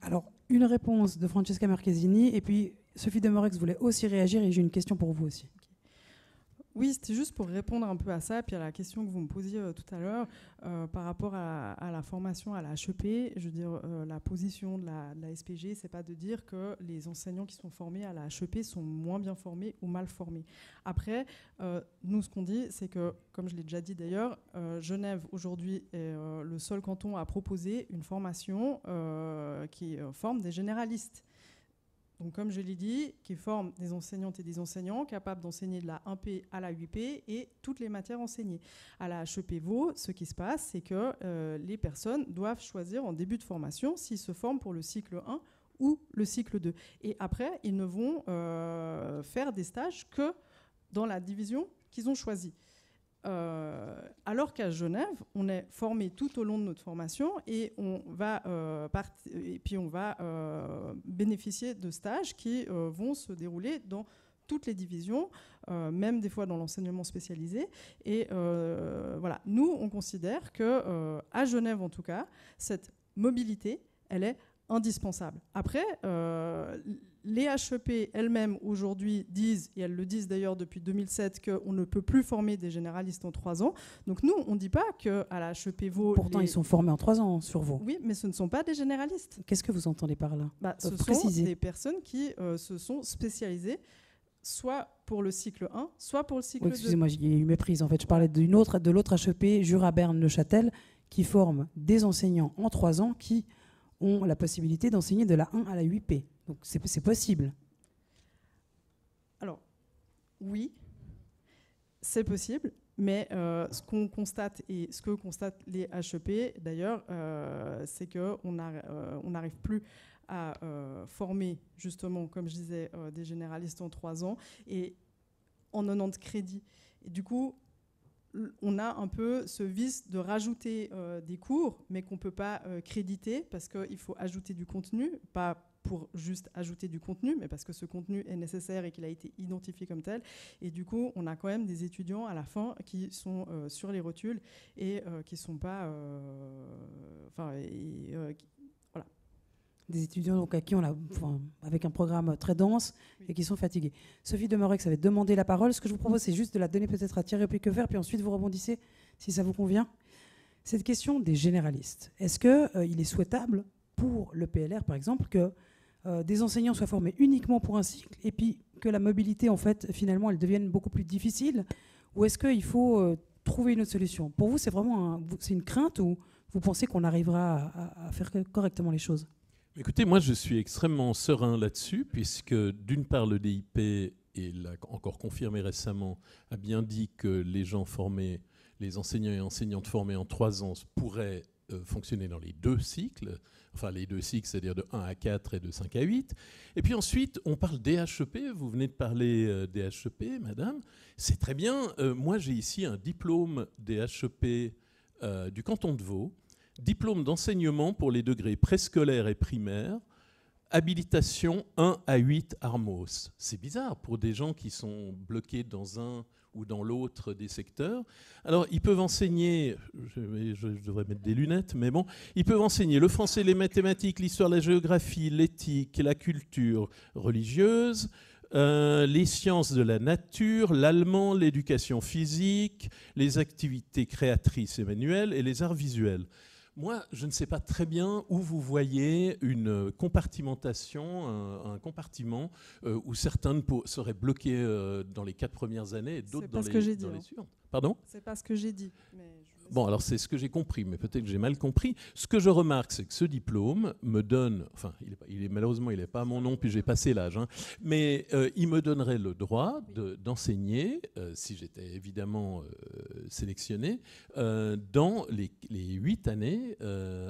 A: Alors, une réponse de Francesca Marchesini, et puis Sophie Demorex voulait aussi réagir, et j'ai une question pour vous aussi.
B: Oui, c'était juste pour répondre un peu à ça, puis à la question que vous me posiez tout à l'heure par rapport à la formation à la HEP. Je veux dire, la position de la SPG, c'est pas de dire que les enseignants qui sont formés à la HEP sont moins bien formés ou mal formés. Après, nous, ce qu'on dit, c'est que, comme je l'ai déjà dit d'ailleurs, Genève, aujourd'hui, est le seul canton à proposer une formation qui forme des généralistes. Donc, comme je l'ai dit, qui forme des enseignantes et des enseignants capables d'enseigner de la 1P à la 8P et toutes les matières enseignées. À la HEP Vaud, ce qui se passe, c'est que les personnes doivent choisir en début de formation s'ils se forment pour le cycle 1 ou le cycle 2. Et après, ils ne vont faire des stages que dans la division qu'ils ont choisie. Alors qu'à Genève, on est formé tout au long de notre formation et on va, bénéficier de stages qui vont se dérouler dans toutes les divisions, même des fois dans l'enseignement spécialisé. Et voilà, nous, on considère que à Genève, en tout cas, cette mobilité, elle est indispensable. Après, les HEP elles-mêmes aujourd'hui disent, et elles le disent d'ailleurs depuis 2007, qu'on ne peut plus former des généralistes en 3 ans. Donc nous, on ne dit pas qu'à la HEP Vaud...
A: Pourtant, ils sont formés en 3 ans sur Vaud.
B: Oui, mais ce ne sont pas des généralistes.
A: Qu'est-ce que vous entendez par là?
B: Ce sont des personnes qui se sont spécialisées soit pour le cycle 1, soit pour le cycle 2.
A: Excusez-moi, j'ai eu méprise. En fait, je parlais de l'autre HEP, Jura-Berne-Neuchâtel, qui forme des enseignants en 3 ans qui ont la possibilité d'enseigner de la 1 à la 8P. Donc c'est possible.
B: Alors, oui, c'est possible, mais ce qu'on constate et ce que constatent les HEP, d'ailleurs, c'est qu'on n'arrive plus à former, justement, comme je disais, des généralistes en 3 ans. Et en 90 crédits. Et du coup, on a un peu ce vice de rajouter des cours, mais qu'on ne peut pas créditer parce qu'il faut ajouter du contenu, pas pour juste ajouter du contenu, mais parce que ce contenu est nécessaire et qu'il a été identifié comme tel. Et du coup, on a quand même des étudiants à la fin qui sont sur les rotules et qui ne sont pas... voilà.
A: Des étudiants donc, à qui on a, avec un programme très dense et qui sont fatigués. Sophie Demeureux avait demandé la parole. Ce que je vous propose, c'est juste de la donner peut-être à Thierry Piquefer, puis ensuite vous rebondissez, si ça vous convient. Cette question des généralistes, est-ce qu'il est souhaitable pour le PLR, par exemple, que des enseignants soient formés uniquement pour un cycle et puis que la mobilité, en fait, finalement, elle devienne beaucoup plus difficile, ou est-ce qu'il faut trouver une autre solution? Pour vous, c'est vraiment c'est une crainte ou vous pensez qu'on arrivera à faire correctement les choses?
C: Écoutez, moi, je suis extrêmement serein là-dessus, puisque d'une part, le DIP, et l'a encore confirmé récemment, a bien dit que les gens formés, les enseignants et enseignantes formés en 3 ans pourraient fonctionner dans les 2 cycles, enfin les 2 cycles, c'est-à-dire de 1 à 4 et de 5 à 8. Et puis ensuite, on parle DHEP, vous venez de parler DHEP, madame, c'est très bien. Moi, j'ai ici un diplôme DHEP du canton de Vaud, diplôme d'enseignement pour les degrés préscolaires et primaires, habilitation 1 à 8 Armos. C'est bizarre pour des gens qui sont bloqués dans un ou dans l'autre des secteurs. Alors, ils peuvent enseigner, je devrais mettre des lunettes, mais bon, ils peuvent enseigner le français, les mathématiques, l'histoire, la géographie, l'éthique, la culture religieuse, les sciences de la nature, l'allemand, l'éducation physique, les activités créatrices et manuelles et les arts visuels. Moi, je ne sais pas très bien où vous voyez une compartimentation, un compartiment où certains seraient bloqués dans les 4 premières années et d'autres dans les suivantes. Pardon ?
B: C'est pas ce que j'ai dit.
C: Bon, alors c'est ce que j'ai compris, mais peut-être que j'ai mal compris. Ce que je remarque, c'est que ce diplôme me donne, enfin, malheureusement, il n'est pas à mon nom, puis j'ai passé l'âge, hein, mais il me donnerait le droit d'enseigner, si j'étais évidemment sélectionné, dans les 8 années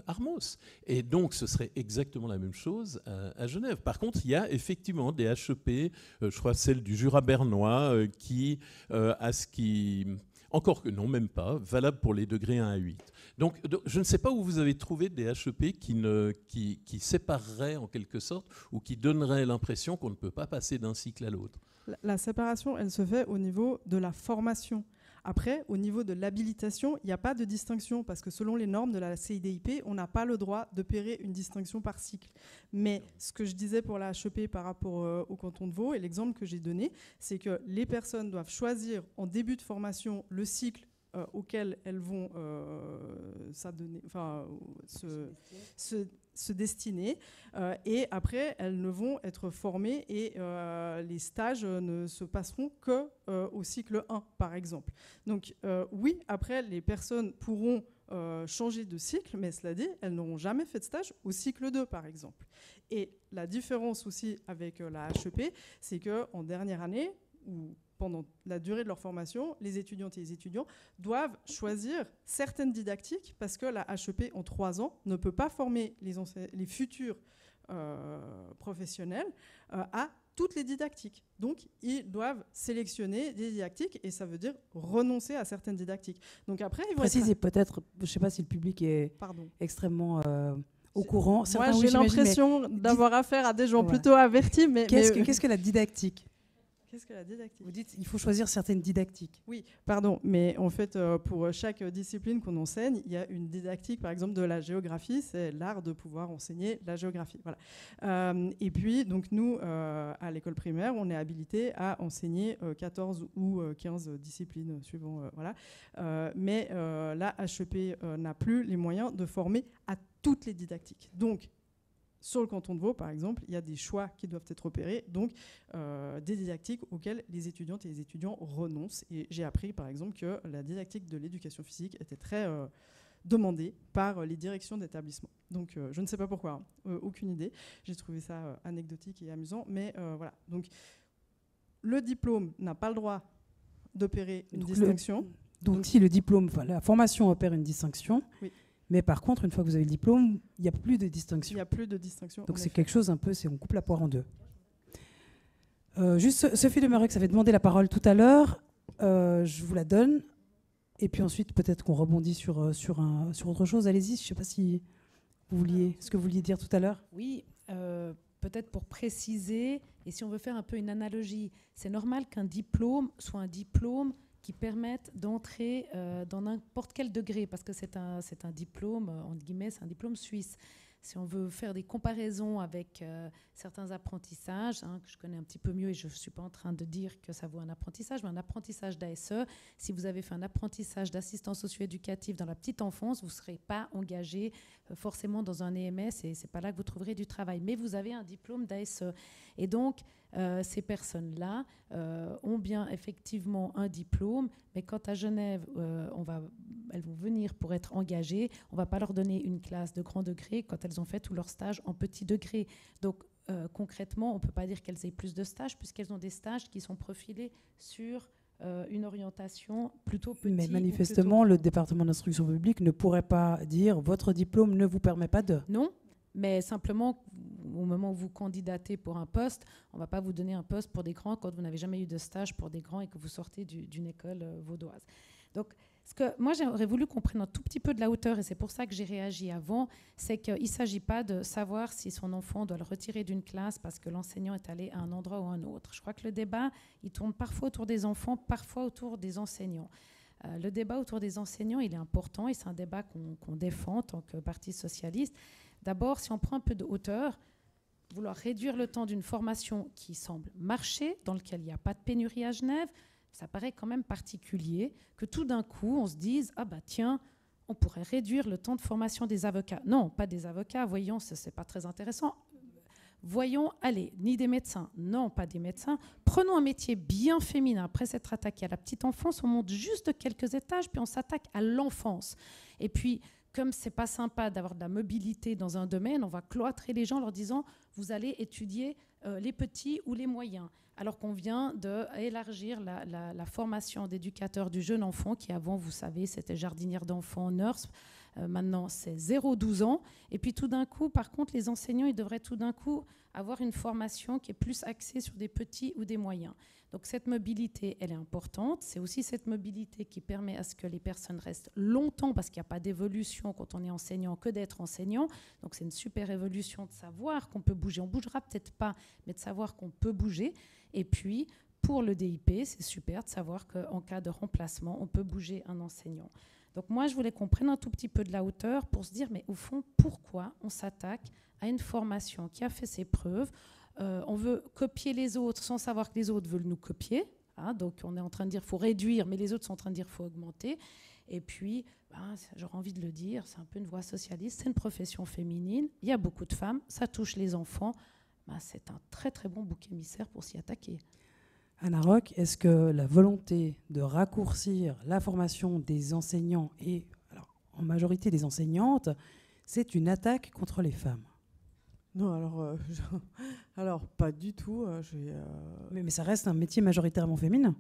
C: Armos. Et donc, ce serait exactement la même chose à Genève. Par contre, il y a effectivement des HEP, je crois celle du Jura bernois, qui a ce qui... Encore que non, même pas, valable pour les degrés 1 à 8. Donc je ne sais pas où vous avez trouvé des HEP qui sépareraient en quelque sorte ou qui donneraient l'impression qu'on ne peut pas passer d'un cycle à l'autre.
B: La séparation, elle se fait au niveau de la formation. Après, au niveau de l'habilitation, il n'y a pas de distinction parce que selon les normes de la CIDIP, on n'a pas le droit d'opérer une distinction par cycle. Mais ce que je disais pour la HEP par rapport au canton de Vaud et l'exemple que j'ai donné, c'est que les personnes doivent choisir en début de formation le cycle auquel elles vont se destiner et après elles ne vont être formées et les stages ne se passeront qu'au cycle 1 par exemple. Donc oui, après les personnes pourront changer de cycle, mais cela dit, elles n'auront jamais fait de stage au cycle 2 par exemple. Et la différence aussi avec la HEP, c'est qu'en dernière année, ou pendant la durée de leur formation, les étudiantes et les étudiants doivent choisir certaines didactiques parce que la HEP en 3 ans ne peut pas former les futurs professionnels à toutes les didactiques. Donc, ils doivent sélectionner des didactiques et ça veut dire renoncer à certaines didactiques. Donc après, ils vont
A: préciser peut-être, je ne sais pas si le public est extrêmement... au courant.
B: Moi, j'ai l'impression d'avoir affaire à des gens plutôt avertis. Mais
A: qu'est-ce que la didactique ?
B: Qu'est-ce que la didactique ?
A: Vous dites qu'il faut choisir certaines didactiques.
B: Oui, pardon, mais en fait, pour chaque discipline qu'on enseigne, il y a une didactique, par exemple, de la géographie, c'est l'art de pouvoir enseigner la géographie. Voilà. Et puis, donc nous, à l'école primaire, on est habilité à enseigner 14 ou 15 disciplines, suivant. Voilà. Mais la HEP n'a plus les moyens de former à toutes les didactiques. Donc, sur le canton de Vaud, par exemple, il y a des choix qui doivent être opérés, donc des didactiques auxquelles les étudiantes et les étudiants renoncent. Et j'ai appris, par exemple, que la didactique de l'éducation physique était très demandée par les directions d'établissement. Donc, je ne sais pas pourquoi, aucune idée. J'ai trouvé ça anecdotique et amusant, mais voilà. Donc, le diplôme n'a pas le droit d'opérer une distinction.
A: Donc, si le diplôme, la formation opère une distinction, oui. Mais par contre, une fois que vous avez le diplôme, il n'y a plus de distinction.
B: Il n'y a plus de distinction.
A: Donc c'est quelque chose un peu, on coupe la poire en deux. Juste, Sophie Demeureux, ça avait demandé la parole tout à l'heure. Je vous la donne. Et puis ensuite, peut-être qu'on rebondit sur autre chose. Allez-y, je ne sais pas si vous vouliez, ce que vous vouliez dire tout à l'heure.
D: Oui, peut-être pour préciser, et si on veut faire un peu une analogie, c'est normal qu'un diplôme soit un diplôme qui permette d'entrer dans n'importe quel degré, parce que c'est un diplôme, entre guillemets, c'est un diplôme suisse. Si on veut faire des comparaisons avec certains apprentissages, que je connais un petit peu mieux, et je ne suis pas en train de dire que ça vaut un apprentissage, mais un apprentissage d'ASE, si vous avez fait un apprentissage d'assistant socio-éducatif dans la petite enfance, vous ne serez pas engagé forcément dans un EMS, et ce n'est pas là que vous trouverez du travail. Mais vous avez un diplôme d'ASE. Et donc, ces personnes-là ont bien effectivement un diplôme, mais quand à Genève, elles vont venir pour être engagées, on ne va pas leur donner une classe de grand degré quand elles ont fait tout leur stage en petit degré. Donc concrètement, on ne peut pas dire qu'elles aient plus de stages puisqu'elles ont des stages qui sont profilés sur une orientation plutôt petite.
A: Mais manifestement, le département d'instruction publique ne pourrait pas dire « votre diplôme ne vous permet pas de ».
D: Non, mais simplement, au moment où vous candidatez pour un poste, on ne va pas vous donner un poste pour des grands quand vous n'avez jamais eu de stage pour des grands et que vous sortez d'une école vaudoise. Donc, ce que moi, j'aurais voulu qu'on prenne un tout petit peu de la hauteur, et c'est pour ça que j'ai réagi avant, c'est qu'il ne s'agit pas de savoir si son enfant doit le retirer d'une classe parce que l'enseignant est allé à un endroit ou à un autre. Je crois que le débat, il tourne parfois autour des enfants, parfois autour des enseignants. Le débat autour des enseignants, il est important, et c'est un débat qu'on défend en tant que Parti socialiste. D'abord, si on prend un peu de hauteur, vouloir réduire le temps d'une formation qui semble marcher, dans laquelle il n'y a pas de pénurie à Genève, ça paraît quand même particulier que tout d'un coup, on se dise « Ah bah tiens, on pourrait réduire le temps de formation des avocats. » Non, pas des avocats, voyons, ce n'est pas très intéressant. Voyons, allez, ni des médecins. Non, pas des médecins. Prenons un métier bien féminin. Après s'être attaqué à la petite enfance, on monte juste de quelques étages, puis on s'attaque à l'enfance. Et puis, comme c'est pas sympa d'avoir de la mobilité dans un domaine, on va cloîtrer les gens en leur disant « Vous allez étudier les petits ou les moyens ». Alors qu'on vient d'élargir la formation d'éducateur du jeune enfant, qui avant, vous savez, c'était jardinière d'enfants, nurse. Maintenant, c'est 0-12 ans. Et puis tout d'un coup, par contre, les enseignants, ils devraient tout d'un coup avoir une formation qui est plus axée sur des petits ou des moyens. Donc cette mobilité, elle est importante. C'est aussi cette mobilité qui permet à ce que les personnes restent longtemps, parce qu'il n'y a pas d'évolution quand on est enseignant que d'être enseignant. Donc c'est une super évolution de savoir qu'on peut bouger. On ne bougera peut-être pas, mais de savoir qu'on peut bouger. Et puis, pour le DIP, c'est super de savoir qu'en cas de remplacement, on peut bouger un enseignant. Donc moi, je voulais qu'on prenne un tout petit peu de la hauteur pour se dire, mais au fond, pourquoi on s'attaque à une formation qui a fait ses preuves? On veut copier les autres sans savoir que les autres veulent nous copier. Donc on est en train de dire qu'il faut réduire, mais les autres sont en train de dire qu'il faut augmenter. Et puis, j'aurais envie de le dire, c'est un peu une voix socialiste, c'est une profession féminine, il y a beaucoup de femmes, ça touche les enfants. C'est un très très bon bouc émissaire pour s'y attaquer.
A: Anna Roch, est-ce que la volonté de raccourcir la formation des enseignants et alors, en majorité des enseignantes, c'est une attaque contre les femmes?
E: Non, alors pas du tout.
A: Mais ça reste un métier majoritairement féminin.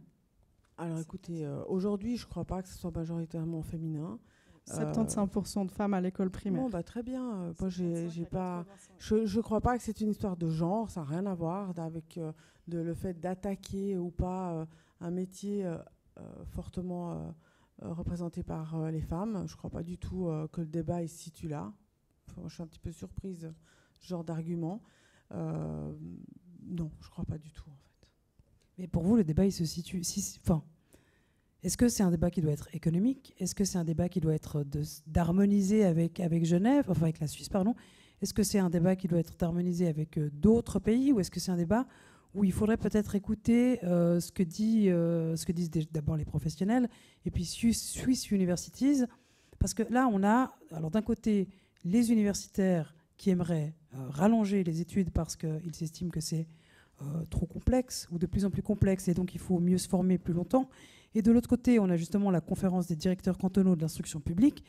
E: Alors écoutez, aujourd'hui, je ne crois pas que ce soit majoritairement féminin.
B: 75% de femmes à l'école primaire.
E: Bon, très bien. Moi, j'ai pas. Je crois pas que c'est une histoire de genre. Ça n'a rien à voir avec le fait d'attaquer ou pas un métier fortement représenté par les femmes. Je crois pas du tout que le débat il se situe là. Enfin, je suis un petit peu surprise de ce genre d'argument. Non, je crois pas du tout en fait.
A: Mais pour vous, le débat il se situe. Est-ce que c'est un débat qui doit être économique? Est-ce que c'est un débat qui doit être d'harmoniser avec Genève, enfin avec la Suisse, pardon? Est-ce que c'est un débat qui doit être d'harmoniser avec d'autres pays? Ou est-ce que c'est un débat où il faudrait peut-être écouter ce que disent d'abord les professionnels et puis Swiss Universities? Parce que là, on a, alors d'un côté, les universitaires qui aimeraient rallonger les études parce qu'ils estiment que c'est trop complexe ou de plus en plus complexe et donc il faut mieux se former plus longtemps. Et de l'autre côté, on a justement la conférence des directeurs cantonaux de l'instruction publique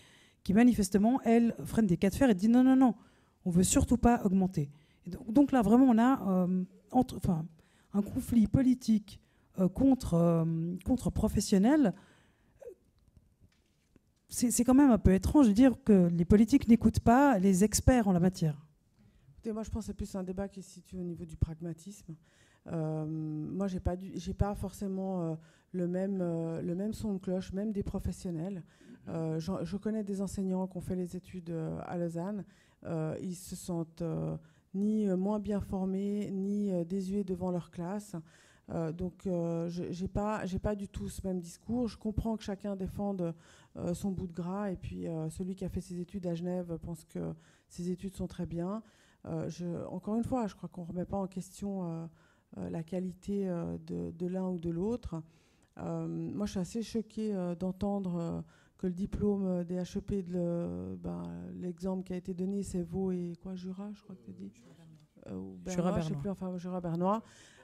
A: qui manifestement, elle, freine des cas de fer et dit non, non, non, on ne veut surtout pas augmenter. Et donc là, vraiment, on a un conflit politique contre professionnels. C'est quand même un peu étrange de dire que les politiques n'écoutent pas les experts en la matière.
E: Écoutez, moi, je pense que c'est plus un débat qui se situe au niveau du pragmatisme. moi, j'ai pas forcément le même son de cloche, même des professionnels. Je connais des enseignants qui ont fait les études à Lausanne. Ils se sentent ni moins bien formés, ni désuets devant leur classe. Donc, j'ai pas du tout ce même discours. Je comprends que chacun défende son bout de gras, et puis celui qui a fait ses études à Genève pense que ses études sont très bien. Encore une fois, je crois qu'on ne remet pas en question la qualité de l'un ou de l'autre. Moi, je suis assez choquée d'entendre que le diplôme des HEP, l'exemple qui a été donné, c'est Vaud et quoi, Jura, je crois que tu as dit, ou Bernois, je sais plus, enfin Jura bernois,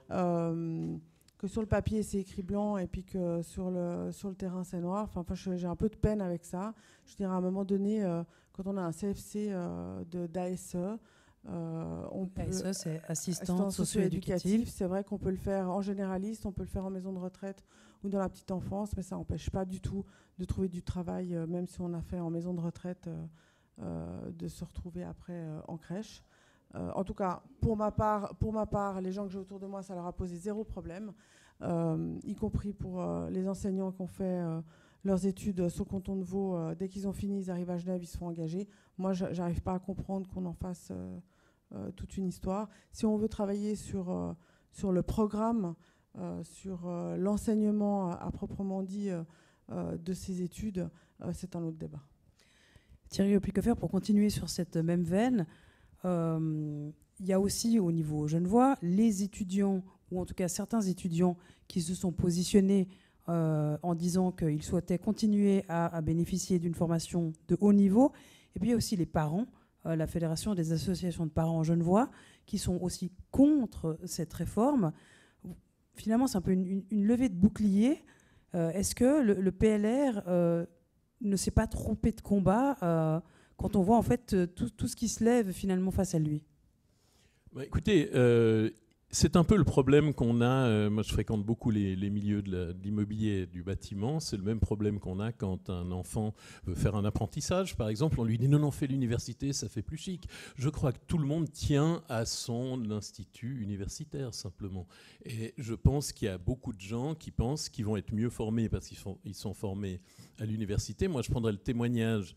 E: que sur le papier c'est écrit blanc et puis que sur le terrain c'est noir. Enfin, j'ai un peu de peine avec ça. Je dirais à un moment donné, quand on a un CFC d'ASE,
A: ASE, c'est assistante socio-éducative.
E: C'est vrai qu'on peut le faire en généraliste, on peut le faire en maison de retraite ou dans la petite enfance, mais ça n'empêche pas du tout de trouver du travail, même si on a fait en maison de retraite, de se retrouver après en crèche. En tout cas, pour ma part, les gens que j'ai autour de moi, ça leur a posé zéro problème, y compris pour les enseignants qui ont fait leurs études sur le canton de Vaud. Dès qu'ils ont fini, ils arrivent à Genève, ils se font engager. Moi, j'arrive pas à comprendre qu'on en fasse toute une histoire. Si on veut travailler sur le programme, sur l'enseignement à proprement dit de ces études, c'est un autre débat.
A: Thierry Oppikofer, pour continuer sur cette même veine, il y a aussi au niveau genevois les étudiants, ou en tout cas certains étudiants qui se sont positionnés en disant qu'ils souhaitaient continuer à bénéficier d'une formation de haut niveau. Et puis il y a aussi les parents, la Fédération des associations de parents genevois, qui sont aussi contre cette réforme. Finalement, c'est un peu une levée de bouclier. Est-ce que le PLR ne s'est pas trompé de combat quand on voit en fait tout ce qui se lève finalement face à lui?
C: Écoutez, c'est un peu le problème qu'on a. Moi, je fréquente beaucoup les milieux de l'immobilier et du bâtiment. C'est le même problème qu'on a quand un enfant veut faire un apprentissage. Par exemple, on lui dit non, fais l'université, ça fait plus chic. Je crois que tout le monde tient à son institut universitaire, simplement. Et je pense qu'il y a beaucoup de gens qui pensent qu'ils vont être mieux formés parce qu'ils sont formés à l'université. Moi, je prendrais le témoignage.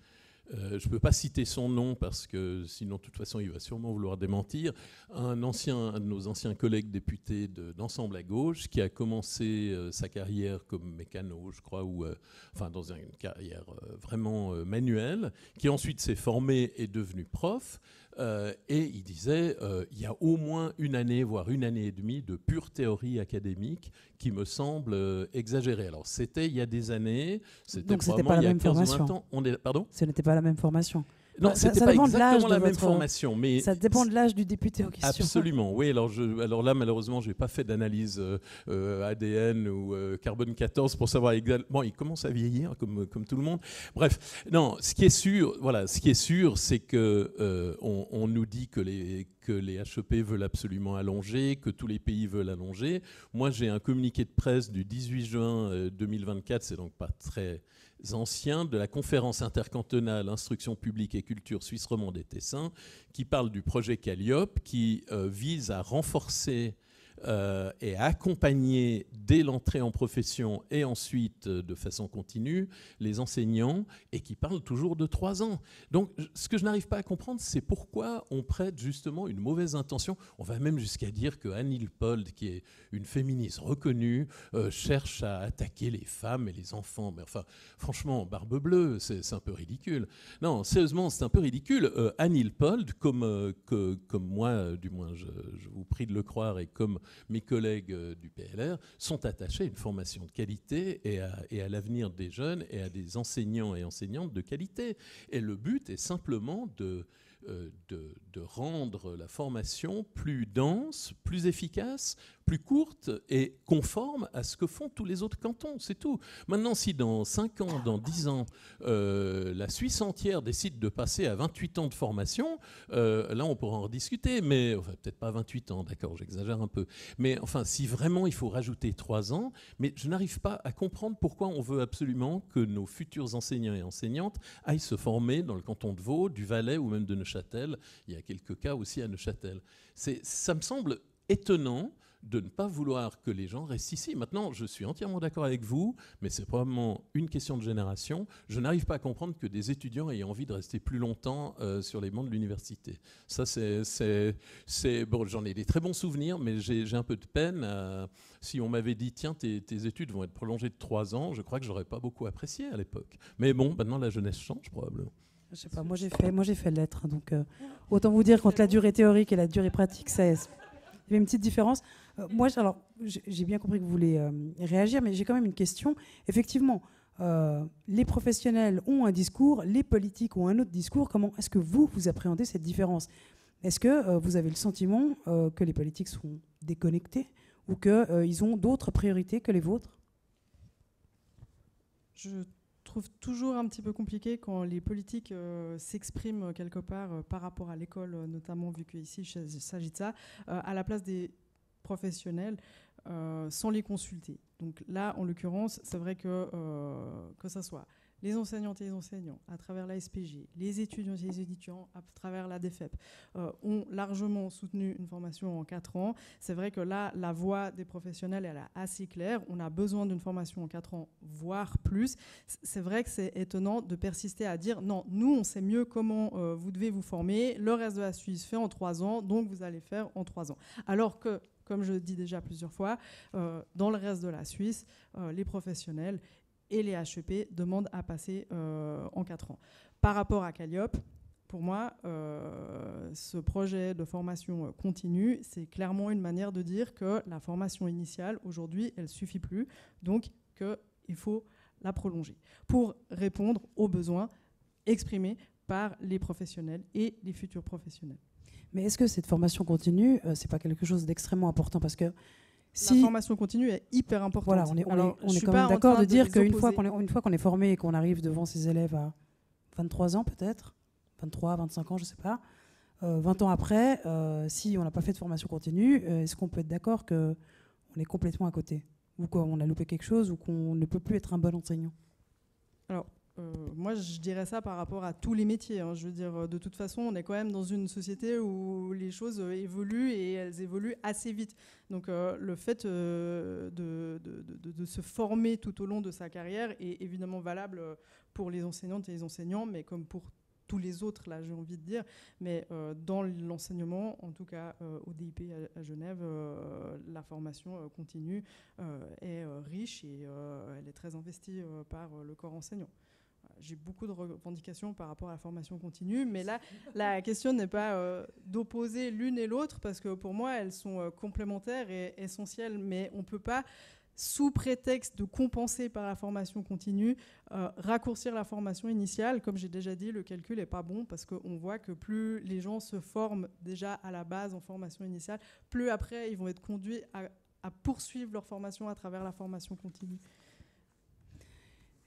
C: Je ne peux pas citer son nom parce que sinon, de toute façon, il va sûrement vouloir démentir. Un de nos anciens collègues députés d'Ensemble à gauche qui a commencé sa carrière comme mécano, je crois, ou dans une carrière vraiment manuelle, qui ensuite s'est formé et devenu prof. Et il disait il y a au moins une année, voire une année et demie de pure théorie académique qui me semble exagérée. Alors, c'était il y a des années,
A: c'était probablement il y a 15 ou 20 ans.
C: Pardon ?
A: Ce n'était pas la même formation.
C: Non, ce n'était pas exactement la même formation. Mais
A: ça dépend de l'âge du député en question.
C: Absolument, oui. Alors là, malheureusement, je n'ai pas fait d'analyse ADN ou carbone 14 pour savoir exactement. Il commence à vieillir, comme tout le monde. Bref, non, ce qui est sûr, c'est qu'on nous dit que les HEP veulent absolument allonger, que tous les pays veulent allonger. Moi, j'ai un communiqué de presse du 18 juin 2024, c'est donc pas très ancien, de la conférence intercantonale Instruction publique et culture Suisse romande et Tessin, qui parle du projet Calliope, qui vise à renforcer et à accompagner dès l'entrée en profession et ensuite de façon continue les enseignants, et qui parle toujours de 3 ans. Donc ce que je n'arrive pas à comprendre, c'est pourquoi on prête justement une mauvaise intention. On va même jusqu'à dire que Anne Leopold, qui est une féministe reconnue, cherche à attaquer les femmes et les enfants. Mais enfin, franchement, barbe bleue, c'est un peu ridicule. Non, sérieusement, c'est un peu ridicule. Anne Leopold, comme moi, du moins je vous prie de le croire, et comme mes collègues du PLR, sont attachés à une formation de qualité et à l'avenir des jeunes et à des enseignants et enseignantes de qualité. Et le but est simplement de rendre la formation plus dense, plus efficace, plus courte et conforme à ce que font tous les autres cantons, c'est tout. Maintenant, si dans 5 ans, dans 10 ans, la Suisse entière décide de passer à 28 ans de formation, là on pourra en rediscuter, mais enfin, peut-être pas 28 ans, d'accord, j'exagère un peu. Mais enfin, si vraiment il faut rajouter 3 ans, mais je n'arrive pas à comprendre pourquoi on veut absolument que nos futurs enseignants et enseignantes aillent se former dans le canton de Vaud, du Valais ou même de Neuchâtel. Il y a quelques cas aussi à Neuchâtel. Ça me semble étonnant de ne pas vouloir que les gens restent ici. Maintenant, je suis entièrement d'accord avec vous, mais c'est probablement une question de génération. Je n'arrive pas à comprendre que des étudiants aient envie de rester plus longtemps sur les bancs de l'université. Ça, bon, j'en ai des très bons souvenirs, mais j'ai un peu de peine. Si on m'avait dit, tiens, tes études vont être prolongées de 3 ans, je crois que j'aurais pas beaucoup apprécié à l'époque. Mais bon, maintenant, la jeunesse change probablement.
A: Je sais pas, moi j'ai fait lettres, donc autant vous dire qu'entre la durée théorique et la durée pratique, il y avait une petite différence. Moi, alors, j'ai bien compris que vous voulez réagir, mais j'ai quand même une question. Effectivement, les professionnels ont un discours, les politiques ont un autre discours. Comment est-ce que vous appréhendez cette différence? Est-ce que vous avez le sentiment que les politiques sont déconnectés ou qu'ils ont d'autres priorités que les vôtres?
B: Je trouve toujours un petit peu compliqué quand les politiques s'expriment quelque part par rapport à l'école, notamment vu qu'ici il s'agit de ça, à la place des professionnels sans les consulter. Donc là, en l'occurrence, c'est vrai que ça soit les enseignantes et les enseignants à travers la SPG, les étudiants et les étudiants à travers la DFEP ont largement soutenu une formation en 4 ans. C'est vrai que là, la voix des professionnels, elle est assez claire. On a besoin d'une formation en 4 ans, voire plus. C'est vrai que c'est étonnant de persister à dire non, nous, on sait mieux comment vous devez vous former. Le reste de la Suisse fait en 3 ans, donc vous allez faire en 3 ans. Alors que, comme je le dis déjà plusieurs fois, dans le reste de la Suisse, les professionnels et les HEP demandent à passer en 4 ans. Par rapport à Calliope, pour moi, ce projet de formation continue, c'est clairement une manière de dire que la formation initiale, aujourd'hui, elle ne suffit plus, donc qu'il faut la prolonger pour répondre aux besoins exprimés par les professionnels et les futurs professionnels.
A: Mais est-ce que cette formation continue, c'est pas quelque chose d'extrêmement important? Parce que
B: la formation continue est hyper importante.
A: Voilà, on est quand même d'accord de dire qu'une fois qu'on est formé et qu'on arrive devant ces élèves à 23 ans peut-être, 23, 25 ans, je ne sais pas, 20 ans après, si on n'a pas fait de formation continue, est-ce qu'on peut être d'accord qu'on est complètement à côté? Ou qu'on a loupé quelque chose ou qu'on ne peut plus être un bon enseignant?
B: Alors, moi, je dirais ça par rapport à tous les métiers. Hein. Je veux dire, de toute façon, on est quand même dans une société où les choses évoluent et elles évoluent assez vite. Donc, le fait de se former tout au long de sa carrière est évidemment valable pour les enseignantes et les enseignants, mais comme pour tous les autres, là, j'ai envie de dire. Mais dans l'enseignement, en tout cas au DIP à Genève, la formation continue est riche et elle est très investie par le corps enseignant. J'ai beaucoup de revendications par rapport à la formation continue, mais là, la question n'est pas d'opposer l'une et l'autre, parce que pour moi, elles sont complémentaires et essentielles, mais on ne peut pas, sous prétexte de compenser par la formation continue, raccourcir la formation initiale. Comme j'ai déjà dit, le calcul n'est pas bon, parce qu'on voit que plus les gens se forment déjà à la base en formation initiale, plus après, ils vont être conduits à poursuivre leur formation à travers la formation continue.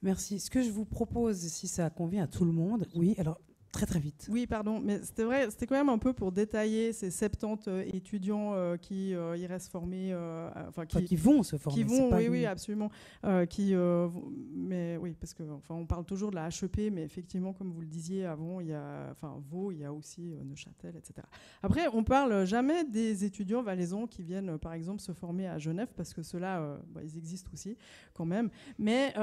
A: Merci. Ce que je vous propose, si ça convient à tout le monde, oui, alors très très vite.
B: Oui, pardon, mais c'était quand même un peu pour détailler ces 70 étudiants qui y restent formés,
A: qui vont se former.
B: Qui vont, oui, absolument. Mais oui, parce que on parle toujours de la HEP, mais effectivement, comme vous le disiez avant, il y a Vaud, il y a aussi Neuchâtel, etc. Après, on parle jamais des étudiants valaisans qui viennent, par exemple, se former à Genève, parce que ceux-là, ils existent aussi quand même. Mais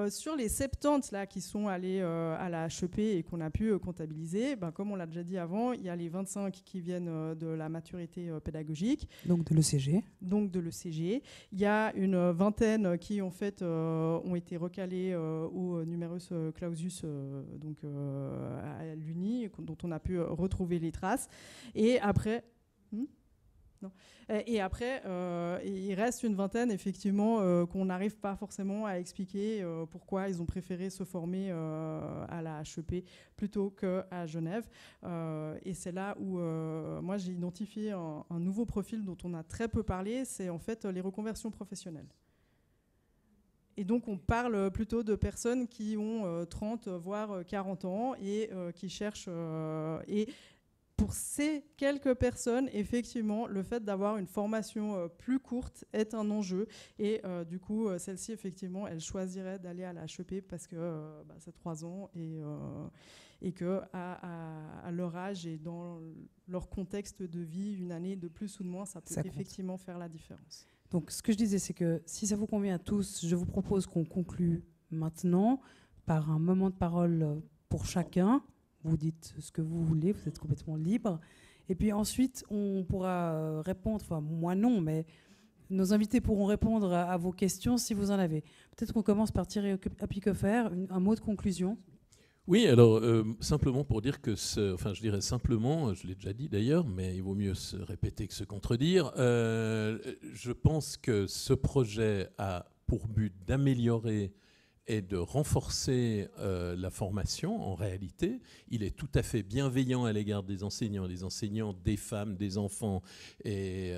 B: sur les 70 là qui sont allés à la HEP et qu'on a pu comptabiliser, comme on l'a déjà dit avant, il y a les 25 qui viennent de la maturité pédagogique.
A: Donc de l'ECG.
B: Il y a une vingtaine qui en fait ont été recalés au numerus clausus à l'Uni, dont on a pu retrouver les traces. Et après... Non. Et après, il reste une vingtaine, effectivement, qu'on n'arrive pas forcément à expliquer pourquoi ils ont préféré se former à la HEP plutôt qu'à Genève. Et c'est là où moi, j'ai identifié un nouveau profil dont on a très peu parlé, c'est en fait les reconversions professionnelles. Et donc, on parle plutôt de personnes qui ont 30, voire 40 ans et qui cherchent... pour ces quelques personnes, effectivement, le fait d'avoir une formation plus courte est un enjeu. Et du coup, celle-ci, effectivement, elle choisirait d'aller à la HEP parce que c'est 3 ans et que à leur âge et dans leur contexte de vie, une année de plus ou de moins, ça peut effectivement faire la différence.
A: Donc, ce que je disais, c'est que si ça vous convient à tous, je vous propose qu'on conclue maintenant par un moment de parole pour chacun. Vous dites ce que vous voulez, vous êtes complètement libre. Et puis ensuite, on pourra répondre, enfin moi non, mais nos invités pourront répondre à vos questions si vous en avez. Peut-être qu'on commence par Thierry Apicoffer, un mot de conclusion.
C: Oui, alors simplement pour dire que, je dirais simplement, je l'ai déjà dit d'ailleurs, mais il vaut mieux se répéter que se contredire. Je pense que ce projet a pour but d'améliorer et de renforcer la formation en réalité. Il est tout à fait bienveillant à l'égard des enseignants, des femmes, des enfants et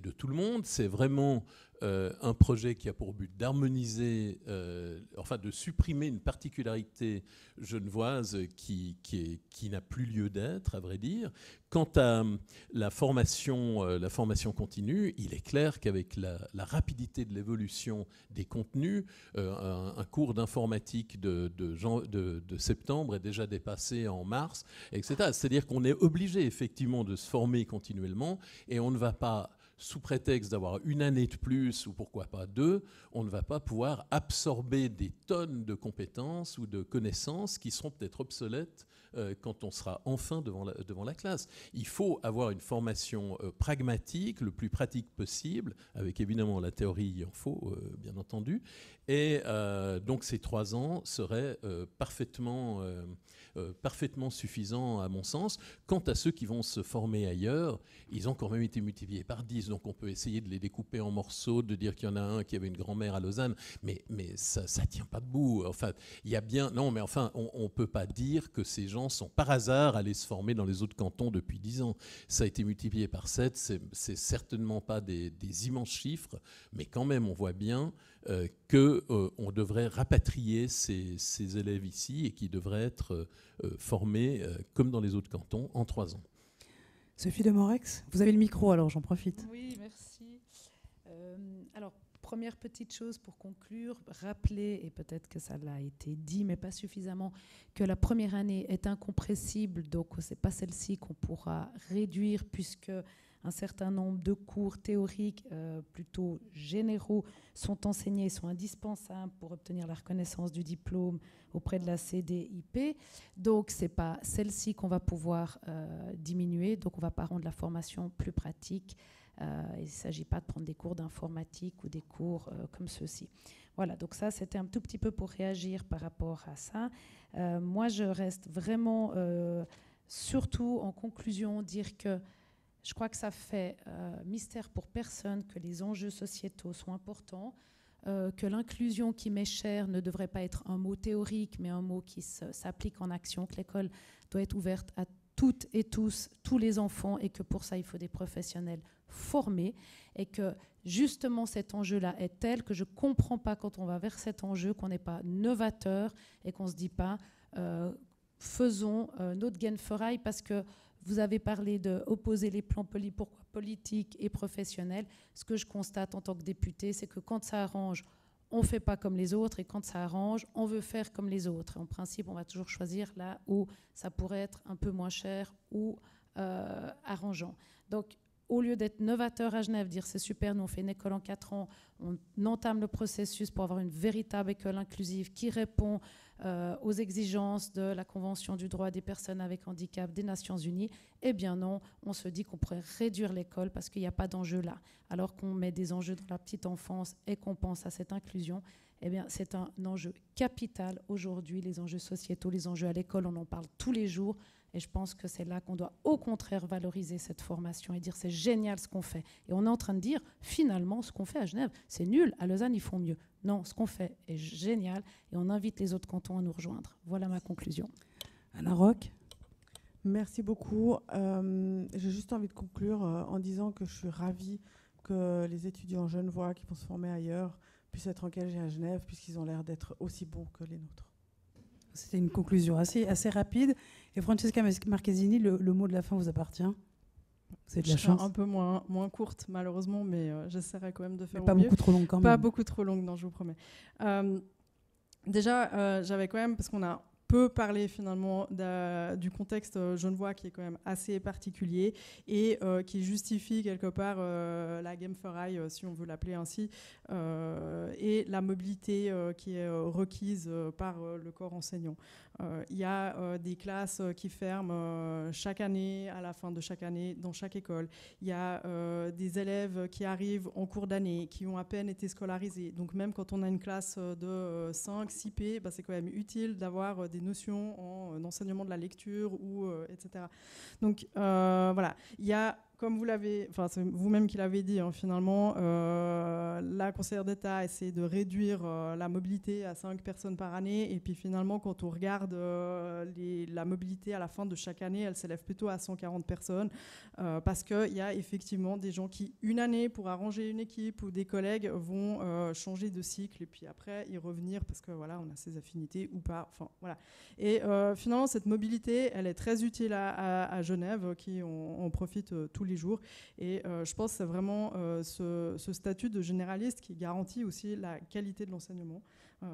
C: de tout le monde. C'est vraiment un projet qui a pour but d'harmoniser, de supprimer une particularité genevoise qui n'a plus lieu d'être, à vrai dire. Quant à la formation continue, il est clair qu'avec la rapidité de l'évolution des contenus, un cours d'informatique de septembre est déjà dépassé en mars, etc. C'est-à-dire qu'on est obligé effectivement de se former continuellement et on ne va pas, sous prétexte d'avoir une année de plus ou pourquoi pas 2, on ne va pas pouvoir absorber des tonnes de compétences ou de connaissances qui seront peut-être obsolètes quand on sera enfin devant la classe. Il faut avoir une formation pragmatique, le plus pratique possible, avec évidemment la théorie, il en faut, bien entendu. Et donc ces 3 ans seraient parfaitement suffisants à mon sens. Quant à ceux qui vont se former ailleurs, ils ont quand même été multipliés par 10, donc on peut essayer de les découper en morceaux, de dire qu'il y en a un qui avait une grand-mère à Lausanne, mais ça tient pas debout. Enfin, il y a bien... Non, mais enfin, on peut pas dire que ces gens sont par hasard allés se former dans les autres cantons depuis 10 ans. Ça a été multiplié par 7, c'est certainement pas des immenses chiffres, mais quand même, on voit bien qu'on devrait rapatrier ces élèves ici et qui devraient être formés, comme dans les autres cantons, en 3 ans.
A: Sophie de Morex, vous avez le micro, alors j'en profite.
D: Oui, merci. Alors, première petite chose pour conclure, rappeler, et peut-être que ça l'a été dit, mais pas suffisamment, que la première année est incompressible, donc ce n'est pas celle-ci qu'on pourra réduire, puisque un certain nombre de cours théoriques plutôt généraux sont enseignés, sont indispensables pour obtenir la reconnaissance du diplôme auprès de la CDIP. Donc, ce n'est pas celle-ci qu'on va pouvoir diminuer. Donc, on ne va pas rendre la formation plus pratique. Il ne s'agit pas de prendre des cours d'informatique ou des cours comme ceux-ci. Voilà, donc ça, c'était un tout petit peu pour réagir par rapport à ça. Moi, je reste vraiment, surtout en conclusion, dire que je crois que ça fait mystère pour personne que les enjeux sociétaux sont importants, que l'inclusion qui m'est chère ne devrait pas être un mot théorique, mais un mot qui s'applique en action, que l'école doit être ouverte à toutes et tous, tous les enfants, et que pour ça, il faut des professionnels formés, et que justement cet enjeu-là est tel que je ne comprends pas quand on va vers cet enjeu, qu'on n'est pas novateur et qu'on ne se dit pas faisons notre gain forail, parce que vous avez parlé d'opposer les plans politiques et professionnels. Ce que je constate en tant que députée, c'est que quand ça arrange, on ne fait pas comme les autres, et quand ça arrange, on veut faire comme les autres. En principe, on va toujours choisir là où ça pourrait être un peu moins cher ou arrangeant. Donc, au lieu d'être novateur à Genève, dire c'est super, nous on fait une école en 4 ans, on entame le processus pour avoir une véritable école inclusive qui répond aux exigences de la Convention du droit des personnes avec handicap des Nations Unies, eh bien non, on se dit qu'on pourrait réduire l'école parce qu'il n'y a pas d'enjeu là. Alors qu'on met des enjeux dans la petite enfance et qu'on pense à cette inclusion, eh bien c'est un enjeu capital aujourd'hui, les enjeux sociétaux, les enjeux à l'école, on en parle tous les jours. Et je pense que c'est là qu'on doit au contraire valoriser cette formation et dire c'est génial ce qu'on fait. Et on est en train de dire finalement ce qu'on fait à Genève, c'est nul, à Lausanne ils font mieux. Non, ce qu'on fait est génial et on invite les autres cantons à nous rejoindre. Voilà ma conclusion.
A: Anna Roch.
E: Merci beaucoup. J'ai juste envie de conclure en disant que je suis ravie que les étudiants genevois qui vont se former ailleurs puissent être engagés à Genève puisqu'ils ont l'air d'être aussi bons que les nôtres.
A: C'était une conclusion assez rapide. Et Francesca Marchesini, le mot de la fin vous appartient. C'est de la chance.
B: Un peu moins courte, malheureusement, mais j'essaierai quand même de faire
A: mais pas
B: au mieux.
A: Beaucoup trop longue quand même.
B: Pas beaucoup trop longue, non, je vous promets. Déjà, j'avais quand même, parce qu'on a peu parlé finalement du contexte genevois qui est quand même assez particulier et qui justifie quelque part la Game for Eye, si on veut l'appeler ainsi, et la mobilité qui est requise par le corps enseignant. Il y a des classes qui ferment chaque année, à la fin de chaque année, dans chaque école. Il y a des élèves qui arrivent en cours d'année, qui ont à peine été scolarisés. Donc même quand on a une classe de 5, 6 P, bah, c'est quand même utile d'avoir des notions en enseignement de la lecture, ou, etc. Donc voilà, il y a, comme vous l'avez, enfin c'est vous-même qui l'avez dit, hein, finalement, la conseillère d'État essaie de réduire la mobilité à 5 personnes par année, et puis finalement, quand on regarde la mobilité à la fin de chaque année, elle s'élève plutôt à 140 personnes, parce qu'il y a effectivement des gens qui, une année, pour arranger une équipe ou des collègues, vont changer de cycle, et puis après y revenir, parce que voilà, on a ses affinités ou pas. Enfin, voilà. Et finalement, cette mobilité, elle est très utile à Genève, qui en profite tous les jours. Et je pense que c'est vraiment ce statut de généraliste qui garantit aussi la qualité de l'enseignement.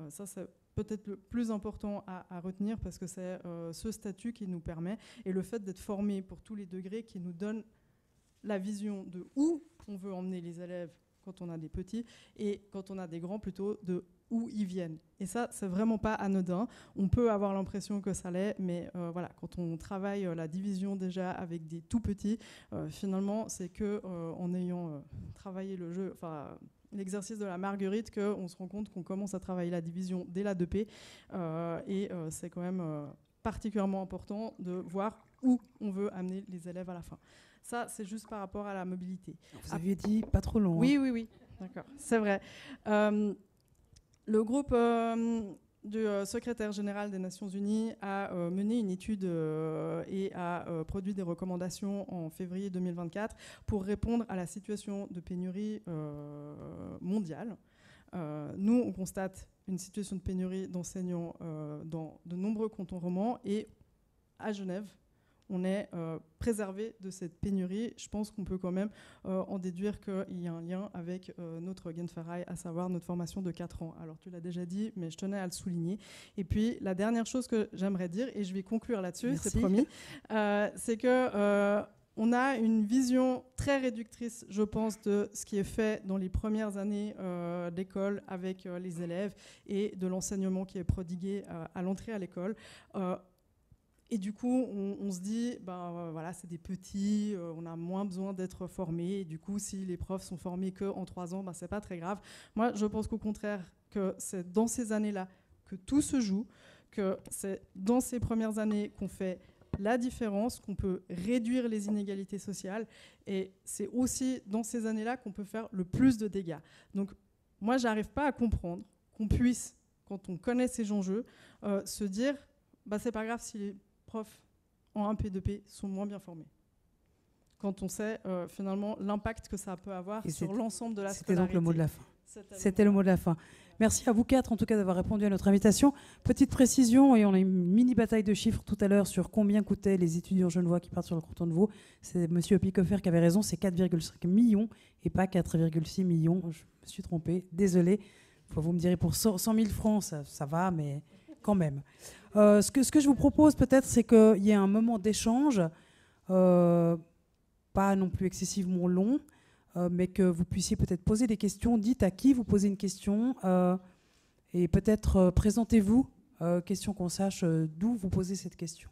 B: Ça, c'est peut-être le plus important à retenir, parce que c'est ce statut qui nous permet, et le fait d'être formé pour tous les degrés, qui nous donne la vision de où on veut emmener les élèves quand on a des petits, et quand on a des grands, plutôt de où ils viennent. Et ça, c'est vraiment pas anodin. On peut avoir l'impression que ça l'est, mais voilà, quand on travaille la division déjà avec des tout petits, finalement, c'est que en ayant travaillé le jeu, enfin l'exercice de la marguerite, qu'on se rend compte qu'on commence à travailler la division dès la 2P, et c'est quand même particulièrement important de voir où on veut amener les élèves à la fin. Ça, c'est juste par rapport à la mobilité.
A: Vous aviez dit pas trop long.
B: Oui, oui, oui, d'accord, c'est vrai. Le groupe du secrétaire général des Nations Unies a mené une étude et a produit des recommandations en février 2024 pour répondre à la situation de pénurie mondiale. Nous, on constate une situation de pénurie d'enseignants dans de nombreux cantons romans, et à Genève, on est préservé de cette pénurie. Je pense qu'on peut quand même en déduire qu'il y a un lien avec notre Genferai, à savoir notre formation de 4 ans. Alors tu l'as déjà dit, mais je tenais à le souligner. Et puis la dernière chose que j'aimerais dire, et je vais conclure là-dessus, c'est promis, c'est que on a une vision très réductrice, je pense, de ce qui est fait dans les premières années d'école avec les élèves, et de l'enseignement qui est prodigué à l'entrée à l'école. Et du coup, on se dit, voilà, c'est des petits, on a moins besoin d'être formés. Et du coup, si les profs sont formés qu'en 3 ans, c'est pas très grave. Moi, je pense qu'au contraire, que c'est dans ces années-là que tout se joue, que c'est dans ces premières années qu'on fait la différence, qu'on peut réduire les inégalités sociales. Et c'est aussi dans ces années-là qu'on peut faire le plus de dégâts. Donc, moi, j'arrive pas à comprendre qu'on puisse, quand on connaît ces enjeux, se dire, c'est pas grave si les profs en 1P, 2P sont moins bien formés, quand on sait finalement l'impact que ça peut avoir sur l'ensemble de la scolarité.
A: C'était donc le mot de la fin. C'était le mot de la fin. Merci à vous 4 en tout cas d'avoir répondu à notre invitation. Petite précision, et on a une mini bataille de chiffres tout à l'heure sur combien coûtaient les étudiants genevois qui partent sur le canton de Vaud. C'est M. Picofer qui avait raison, c'est 4,5 millions et pas 4,6 millions. Je me suis trompée, désolée. Vous me direz pour 100 000 francs, ça va, mais quand même. Ce que je vous propose peut-être, c'est qu'il y ait un moment d'échange, pas non plus excessivement long, mais que vous puissiez peut-être poser des questions. Dites à qui vous posez une question, et peut-être présentez-vous, question qu'on sache d'où vous posez cette question.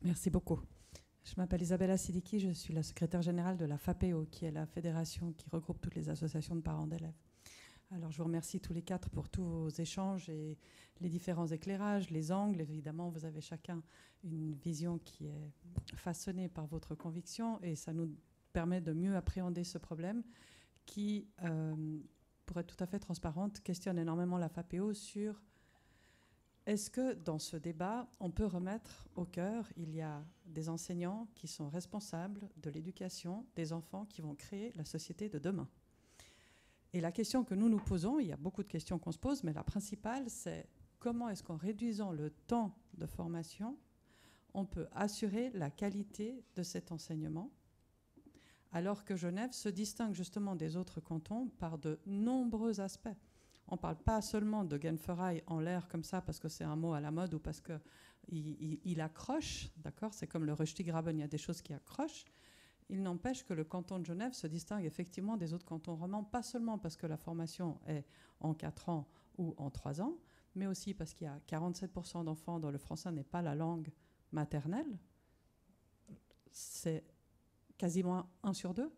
F: Merci beaucoup. Je m'appelle Isabella Sidiki, je suis la secrétaire générale de la FAPEO, qui est la fédération qui regroupe toutes les associations de parents d'élèves. Alors je vous remercie tous les 4 pour tous vos échanges et les différents éclairages, les angles. Évidemment, vous avez chacun une vision qui est façonnée par votre conviction, et ça nous permet de mieux appréhender ce problème qui, pour être tout à fait transparente, questionne énormément la FAPEO sur est-ce que dans ce débat, on peut remettre au cœur, il y a des enseignants qui sont responsables de l'éducation des enfants qui vont créer la société de demain. Et la question que nous nous posons, il y a beaucoup de questions qu'on se pose, mais la principale, c'est comment est-ce qu'en réduisant le temps de formation, on peut assurer la qualité de cet enseignement, alors que Genève se distingue justement des autres cantons par de nombreux aspects. On ne parle pas seulement de Genferei en l'air comme ça parce que c'est un mot à la mode ou parce qu'il accroche, d'accord ? C'est comme le Röstigraben, il y a des choses qui accrochent. Il n'empêche que le canton de Genève se distingue effectivement des autres cantons romans, pas seulement parce que la formation est en 4 ans ou en 3 ans, mais aussi parce qu'il y a 47% d'enfants dont le français n'est pas la langue maternelle. C'est quasiment 1 sur 2.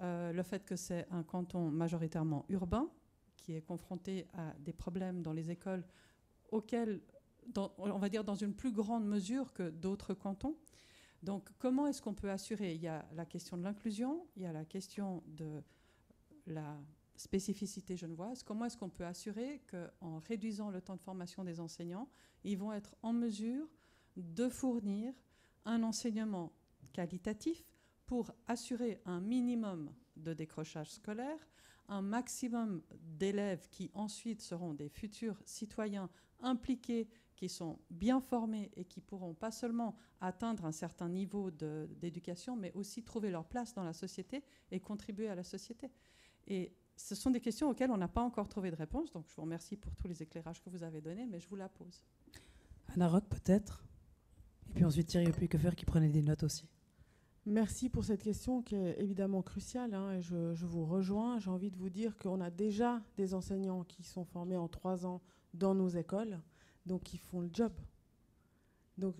F: Le fait que c'est un canton majoritairement urbain, qui est confronté à des problèmes dans les écoles auxquels, on va dire, dans une plus grande mesure que d'autres cantons. Donc, comment est-ce qu'on peut assurer ? Il y a la question de l'inclusion, il y a la question de la spécificité genevoise. Comment est-ce qu'on peut assurer qu'en réduisant le temps de formation des enseignants, ils vont être en mesure de fournir un enseignement qualitatif pour assurer un minimum de décrochage scolaire, un maximum d'élèves qui ensuite seront des futurs citoyens impliqués, qui sont bien formés et qui pourront pas seulement atteindre un certain niveau d'éducation, mais aussi trouver leur place dans la société et contribuer à la société. Et ce sont des questions auxquelles on n'a pas encore trouvé de réponse, donc je vous remercie pour tous les éclairages que vous avez donnés, mais je vous la pose.
A: Anna Rock, peut-être. Et puis ensuite Thierry Opuikefer qui prenait des notes aussi.
E: Merci pour cette question qui est évidemment cruciale, hein, et je vous rejoins. J'ai envie de vous dire qu'on a déjà des enseignants qui sont formés en 3 ans dans nos écoles, donc qui font le job. Donc,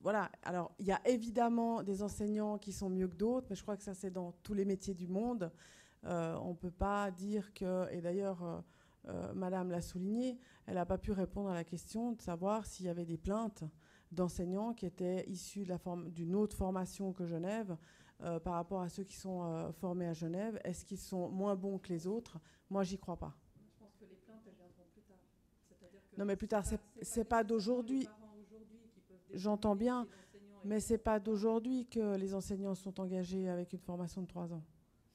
E: voilà. Alors, il y a évidemment des enseignants qui sont mieux que d'autres, mais je crois que ça, c'est dans tous les métiers du monde. On ne peut pas dire que... Et d'ailleurs, Madame l'a souligné, elle n'a pas pu répondre à la question de savoir s'il y avait des plaintes d'enseignants qui étaient issus d'une autre formation que Genève par rapport à ceux qui sont formés à Genève. Est-ce qu'ils sont moins bons que les autres ? Moi, j'y crois pas.
F: Je pense que les plaintes, elles viendront plus tard.
E: Non, mais plus tard, c'est pas d'aujourd'hui. J'entends bien, mais c'est pas d'aujourd'hui que les enseignants sont engagés avec une formation de 3 ans.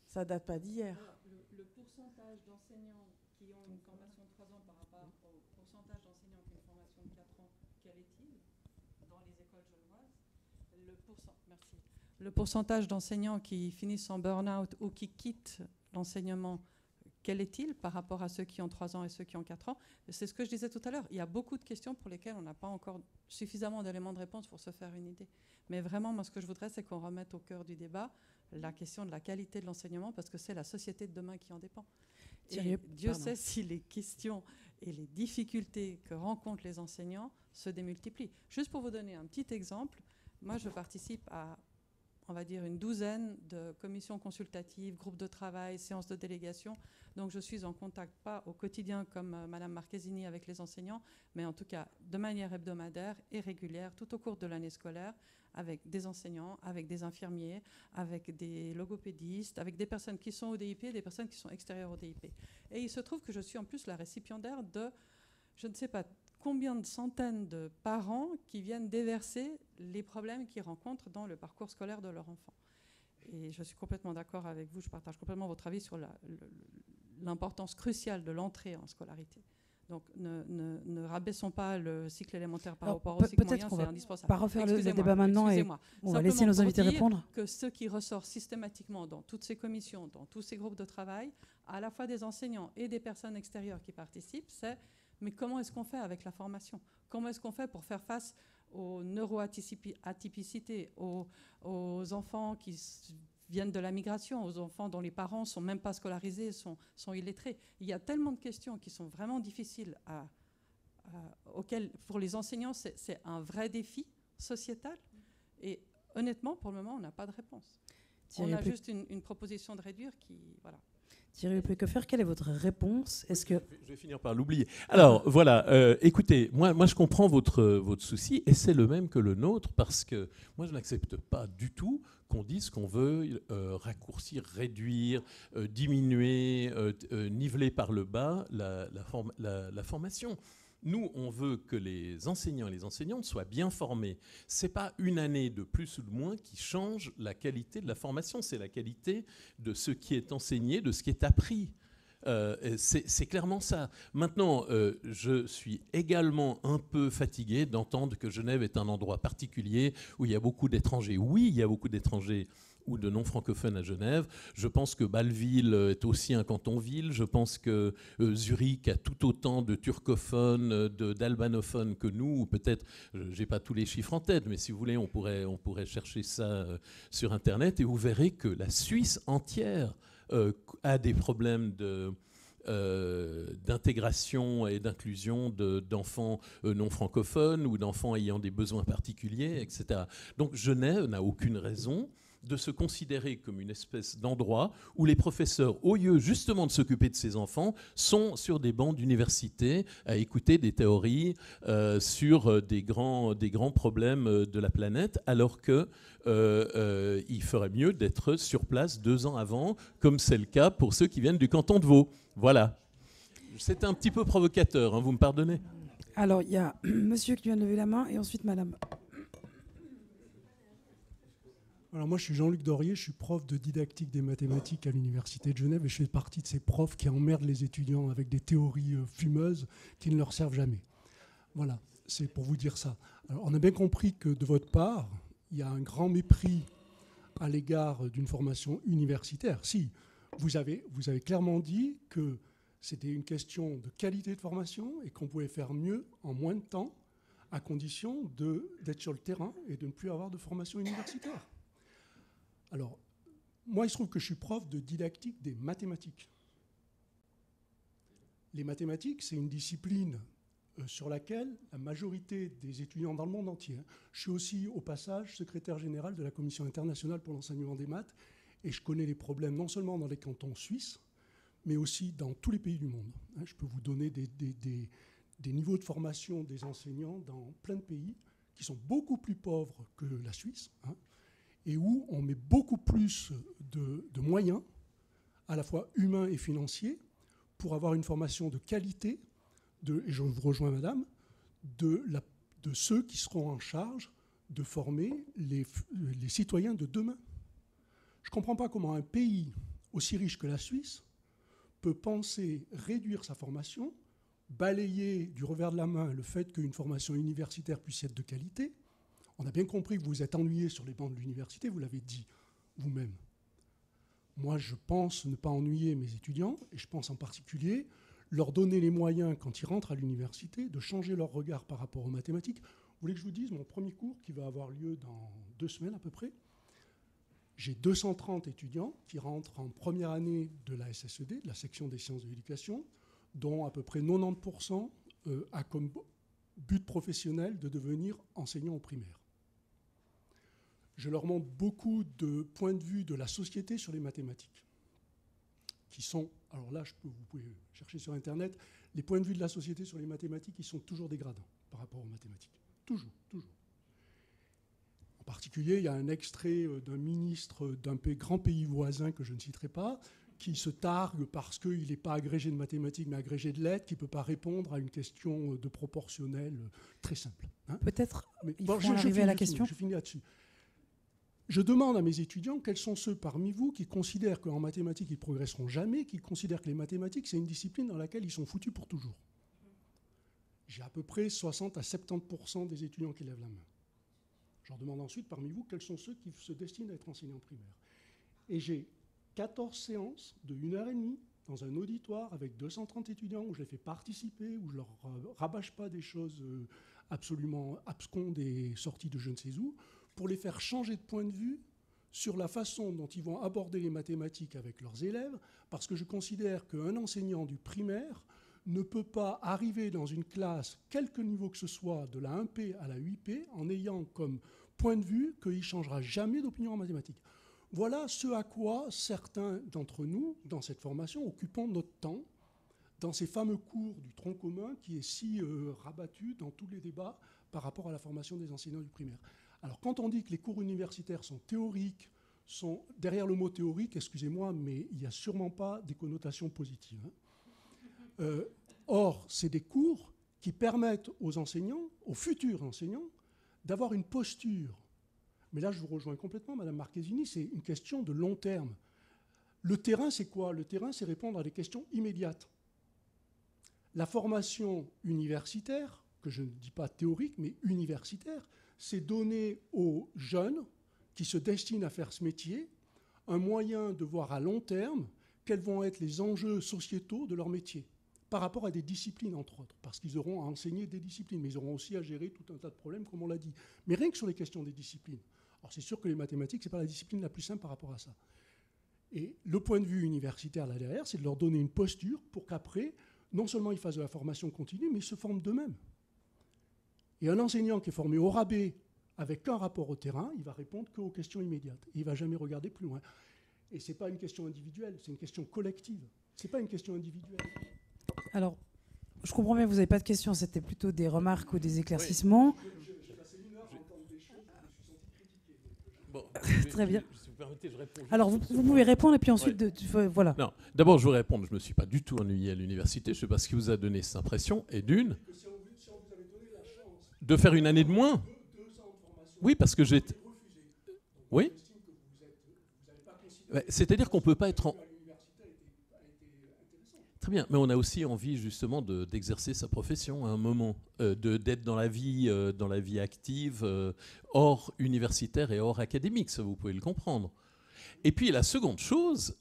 E: Ça date pas d'hier.
F: Le pourcentage d'enseignants qui ont une formation de 3 ans par rapport au pourcentage d'enseignants qui ont une formation de 4 ans, quel est-il dans les écoles genevoises ? Merci. Le pourcentage d'enseignants qui finissent en burn-out ou qui quittent l'enseignement, quel est-il par rapport à ceux qui ont 3 ans et ceux qui ont 4 ans ? C'est ce que je disais tout à l'heure. Il y a beaucoup de questions pour lesquelles on n'a pas encore suffisamment d'éléments de réponse pour se faire une idée. Mais vraiment, moi, ce que je voudrais, c'est qu'on remette au cœur du débat la question de la qualité de l'enseignement, parce que c'est la société de demain qui en dépend. Et Dieu sait si les questions et les difficultés que rencontrent les enseignants se démultiplient. Juste pour vous donner un petit exemple, moi, je participe à, on va dire, une douzaine de commissions consultatives, groupes de travail, séances de délégation. Donc, je suis en contact, pas au quotidien comme Madame Marchesini avec les enseignants, mais en tout cas de manière hebdomadaire et régulière, tout au cours de l'année scolaire, avec des enseignants, avec des infirmiers, avec des logopédistes, avec des personnes qui sont au DIP et des personnes qui sont extérieures au DIP. Et il se trouve que je suis en plus la récipiendaire de, je ne sais pas combien de centaines de parents qui viennent déverser les problèmes qu'ils rencontrent dans le parcours scolaire de leur enfant. Et je suis complètement d'accord avec vous, je partage complètement votre avis sur l'importance cruciale de l'entrée en scolarité. Donc ne rabaissons pas le cycle élémentaire par rapport au cycle moyen, c'est indispensable.
A: Pas refaire le débat maintenant et on va laisser nos invités répondre.
F: Que ce qui ressort systématiquement dans toutes ces commissions, dans tous ces groupes de travail, à la fois des enseignants et des personnes extérieures qui participent, c'est mais comment est-ce qu'on fait avec la formation ? Comment est-ce qu'on fait pour faire face aux neuroatypicités, aux enfants qui viennent de la migration, aux enfants dont les parents ne sont même pas scolarisés, sont illettrés. Il y a tellement de questions qui sont vraiment difficiles, auxquelles, pour les enseignants, c'est un vrai défi sociétal. Et honnêtement, pour le moment, on n'a pas de réponse. On a juste une proposition de réduire qui... Voilà.
A: Thierry Opuikefer, quelle est votre réponse ? Est-ce que...
C: Je vais finir par l'oublier. Alors, voilà, écoutez, moi je comprends votre souci, et c'est le même que le nôtre, parce que moi je n'accepte pas du tout qu'on dise qu'on veut raccourcir, réduire, diminuer, niveler par le bas la formation. Nous, on veut que les enseignants et les enseignantes soient bien formés. Ce n'est pas une année de plus ou de moins qui change la qualité de la formation, c'est la qualité de ce qui est enseigné, de ce qui est appris. C'est clairement ça. Maintenant, je suis également un peu fatigué d'entendre que Genève est un endroit particulier où il y a beaucoup d'étrangers. Oui, il y a beaucoup d'étrangers ou de non-francophones à Genève. Je pense que Bâle-Ville est aussi un canton-ville. Je pense que Zurich a tout autant de turcophones, d'albanophones que nous. Ou peut-être, je n'ai pas tous les chiffres en tête, mais si vous voulez, on pourrait chercher ça sur Internet et vous verrez que la Suisse entière a des problèmes d'intégration et d'inclusion d'enfants non francophones ou d'enfants ayant des besoins particuliers, etc. Donc Genève n'a aucune raison de se considérer comme une espèce d'endroit où les professeurs, au lieu justement de s'occuper de ces enfants, sont sur des bancs d'université à écouter des théories sur des grands problèmes de la planète, alors qu'il ferait mieux d'être sur place 2 ans avant, comme c'est le cas pour ceux qui viennent du canton de Vaud. Voilà. C'était un petit peu provocateur, hein, vous me pardonnez ?
A: Alors, il y a monsieur qui vient de lever la main et ensuite madame.
G: Alors moi, je suis Jean-Luc Dorier, je suis prof de didactique des mathématiques à l'Université de Genève et je fais partie de ces profs qui emmerdent les étudiants avec des théories fumeuses qui ne leur servent jamais. Voilà, c'est pour vous dire ça. Alors, on a bien compris que de votre part, il y a un grand mépris à l'égard d'une formation universitaire. Si, vous avez clairement dit que c'était une question de qualité de formation et qu'on pouvait faire mieux en moins de temps à condition d'être sur le terrain et de ne plus avoir de formation universitaire. Alors, moi, il se trouve que je suis prof de didactique des mathématiques. Les mathématiques, c'est une discipline sur laquelle la majorité des étudiants dans le monde entier. Je suis aussi, au passage, secrétaire général de la Commission internationale pour l'enseignement des maths, et je connais les problèmes non seulement dans les cantons suisses, mais aussi dans tous les pays du monde. Je peux vous donner des niveaux de formation des enseignants dans plein de pays qui sont beaucoup plus pauvres que la Suisse, et où on met beaucoup plus de moyens, à la fois humains et financiers, pour avoir une formation de qualité, et je vous rejoins madame, de ceux qui seront en charge de former les citoyens de demain. Je ne comprends pas comment un pays aussi riche que la Suisse peut penser réduire sa formation, balayer du revers de la main le fait qu'une formation universitaire puisse être de qualité. On a bien compris que vous vous êtes ennuyé sur les bancs de l'université, vous l'avez dit vous-même. Moi, je pense ne pas ennuyer mes étudiants, et je pense en particulier leur donner les moyens, quand ils rentrent à l'université, de changer leur regard par rapport aux mathématiques. Vous voulez que je vous dise, mon premier cours, qui va avoir lieu dans 2 semaines à peu près, j'ai 230 étudiants qui rentrent en première année de la SSED, de la section des sciences de l'éducation, dont à peu près 90% a comme but professionnel de devenir enseignant au primaire. Je leur montre beaucoup de points de vue de la société sur les mathématiques, qui sont, alors là, vous pouvez chercher sur Internet, les points de vue de la société sur les mathématiques, ils sont toujours dégradants par rapport aux mathématiques. Toujours, toujours. En particulier, il y a un extrait d'un ministre d'un grand pays voisin que je ne citerai pas, qui se targue parce qu'il n'est pas agrégé de mathématiques mais agrégé de lettres, qui ne peut pas répondre à une question de proportionnel très simple.
A: Peut-être il faut arriver à la question.
G: Je finis là-dessus. Je demande à mes étudiants quels sont ceux parmi vous qui considèrent qu'en mathématiques, ils ne progresseront jamais, qui considèrent que les mathématiques, c'est une discipline dans laquelle ils sont foutus pour toujours. J'ai à peu près 60 à 70% des étudiants qui lèvent la main. Je leur demande ensuite, parmi vous, quels sont ceux qui se destinent à être enseignants primaires. Et j'ai 14 séances de 1h30 dans un auditoire avec 230 étudiants où je les fais participer, où je ne leur rabâche pas des choses absolument abscondes et sorties de je ne sais où, pour les faire changer de point de vue sur la façon dont ils vont aborder les mathématiques avec leurs élèves, parce que je considère qu'un enseignant du primaire ne peut pas arriver dans une classe, quelque niveau que ce soit, de la 1P à la 8P, en ayant comme point de vue qu'il ne changera jamais d'opinion en mathématiques. Voilà ce à quoi certains d'entre nous, dans cette formation, occupons notre temps, dans ces fameux cours du tronc commun qui est si rabattu dans tous les débats par rapport à la formation des enseignants du primaire. Alors quand on dit que les cours universitaires sont théoriques, derrière le mot théorique, excusez-moi, mais il n'y a sûrement pas des connotations positives. Or, c'est des cours qui permettent aux enseignants, aux futurs enseignants, d'avoir une posture. Mais là, je vous rejoins complètement, Madame Marchesini, c'est une question de long terme. Le terrain, c'est quoi? Le terrain, c'est répondre à des questions immédiates. La formation universitaire, que je ne dis pas théorique, mais universitaire, c'est donner aux jeunes qui se destinent à faire ce métier un moyen de voir à long terme quels vont être les enjeux sociétaux de leur métier, par rapport à des disciplines, entre autres, parce qu'ils auront à enseigner des disciplines, mais ils auront aussi à gérer tout un tas de problèmes, comme on l'a dit. Mais rien que sur les questions des disciplines. Alors c'est sûr que les mathématiques, ce n'est pas la discipline la plus simple par rapport à ça. Et le point de vue universitaire là derrière, c'est de leur donner une posture pour qu'après, non seulement ils fassent de la formation continue, mais ils se forment d'eux-mêmes. Et un enseignant qui est formé au rabais, avec qu'un rapport au terrain, il va répondre qu'aux questions immédiates. Et il ne va jamais regarder plus loin. Et ce n'est pas une question individuelle, c'est une question collective. Ce n'est pas une question individuelle.
A: Alors, je comprends bien que vous n'avez pas de questions, c'était plutôt des remarques ou des éclaircissements.
G: J'ai passé 1 heure à entendre des choses, je me suis senti critiqué.
A: Bon, très bien.
C: Si vous permettez, je réponds.
A: Alors, vous pouvez répondre et puis ensuite, voilà.
C: Non, d'abord, je veux répondre. Je ne me suis pas du tout ennuyé à l'université. Je ne sais pas ce qui vous a donné cette impression. Et d'une, de faire une année de moins. Oui, parce que j'ai... Oui. C'est-à-dire qu'on ne peut pas être en... Très bien, mais on a aussi envie justement d'exercer sa profession à un moment, d'être dans la vie active, hors universitaire et hors académique, ça vous pouvez le comprendre. Et puis la seconde chose,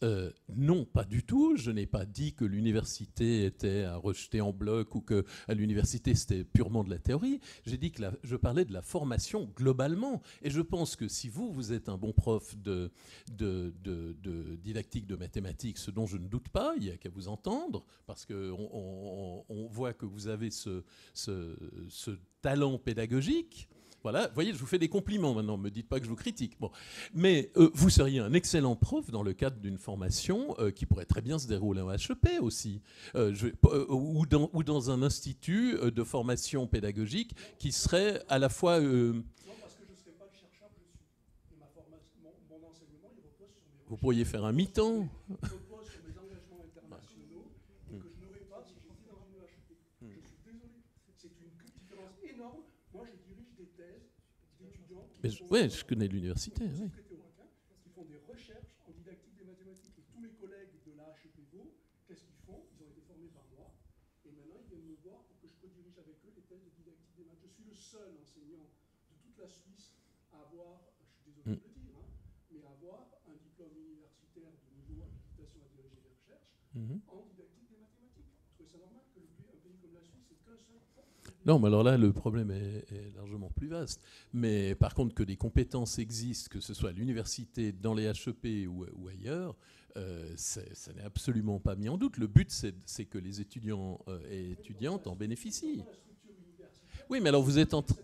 C: non, pas du tout. Je n'ai pas dit que l'université était à rejeter en bloc ou qu'à l'université c'était purement de la théorie. J'ai dit que je parlais de la formation globalement. Et je pense que si vous êtes un bon prof de didactique de mathématiques, ce dont je ne doute pas, il n'y a qu'à vous entendre, parce qu'on voit que vous avez ce talent pédagogique. Voilà, vous voyez, je vous fais des compliments maintenant, ne me dites pas que je vous critique. Bon. Mais vous seriez un excellent prof dans le cadre d'une formation qui pourrait très bien se dérouler en HEP aussi, ou dans un institut de formation pédagogique qui serait à la fois...
G: Non, parce que je ne serais pas le chercheur que je suis. Et mon enseignement, il repose sur mes...
C: Vous pourriez faire un mi-temps.
G: Il repose sur mes engagements internationaux et que je n'aurais pas si j'étais dans une HEP. Je suis désolé. C'est une différence énorme. Moi, je dirige des thèses d'étudiants
C: je connais l'université. Oui.
G: Qui font des recherches en didactique des mathématiques. Et tous mes collègues de la HEPVO, qu'est-ce qu'ils font? Ils ont été formés par moi. Et maintenant, ils viennent me voir pour que je co-dirige avec eux les thèses de didactique des maths. Je suis le seul enseignant de toute la Suisse à avoir, je suis désolé de le dire, mais à avoir un diplôme universitaire de niveau habilitation à diriger des recherches en didactique des mathématiques. Vous trouvez ça normal que un pays comme la Suisse ait qu'un seul prof?
C: Non, mais alors là, le problème est largement plus vaste. Mais par contre, que des compétences existent, que ce soit à l'université, dans les HEP ou ailleurs, ça n'est absolument pas mis en doute. Le but, c'est que les étudiants et étudiantes en bénéficient. Oui, mais alors vous êtes en train...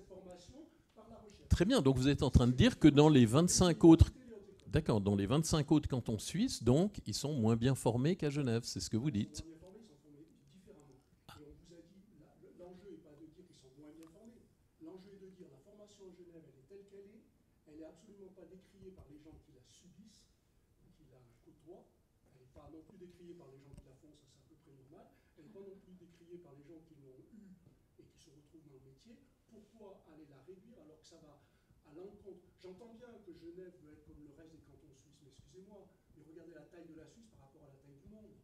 C: Très bien, donc vous êtes en train de dire que dans les 25 autres... D'accord, dans les 25 autres cantons suisses, donc, ils sont moins bien formés qu'à Genève, c'est ce que vous dites.
G: L'enjeu est de dire la formation en Genève, elle est telle qu'elle est, elle n'est absolument pas décriée par les gens qui la subissent, qui la côtoient, elle n'est pas non plus décriée par les gens qui la font, ça c'est à peu près normal, elle n'est pas non plus décriée par les gens qui l'ont eue et qui se retrouvent dans le métier. Pourquoi aller la réduire alors que ça va à l'encontre? J'entends bien que Genève veut être comme le reste des cantons suisses, mais excusez-moi, mais regardez la taille de la Suisse par rapport à la taille du monde.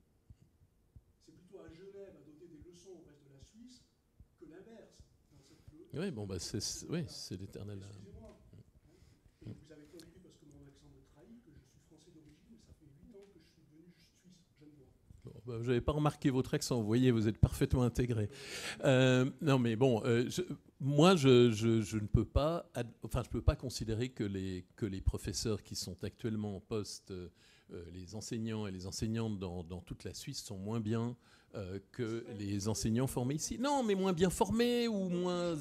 G: C'est plutôt à Genève à donner des leçons au reste de la Suisse que l'inverse.
C: Oui, bon, bah c'est l'éternel.
G: Excusez-moi. Vous avez compris, parce que mon accent me trahit, que je suis français d'origine, mais ça fait 8 ans que je suis devenu suisse, genevois.
C: Bon, bah, je n'avais pas remarqué votre accent, vous voyez, vous êtes parfaitement intégré. Non, mais bon, moi, je ne peux pas, je peux pas considérer que les professeurs qui sont actuellement en poste, les enseignants et les enseignantes dans toute la Suisse sont moins bien que les enseignants formés ici. Non, mais moins bien formés ou moins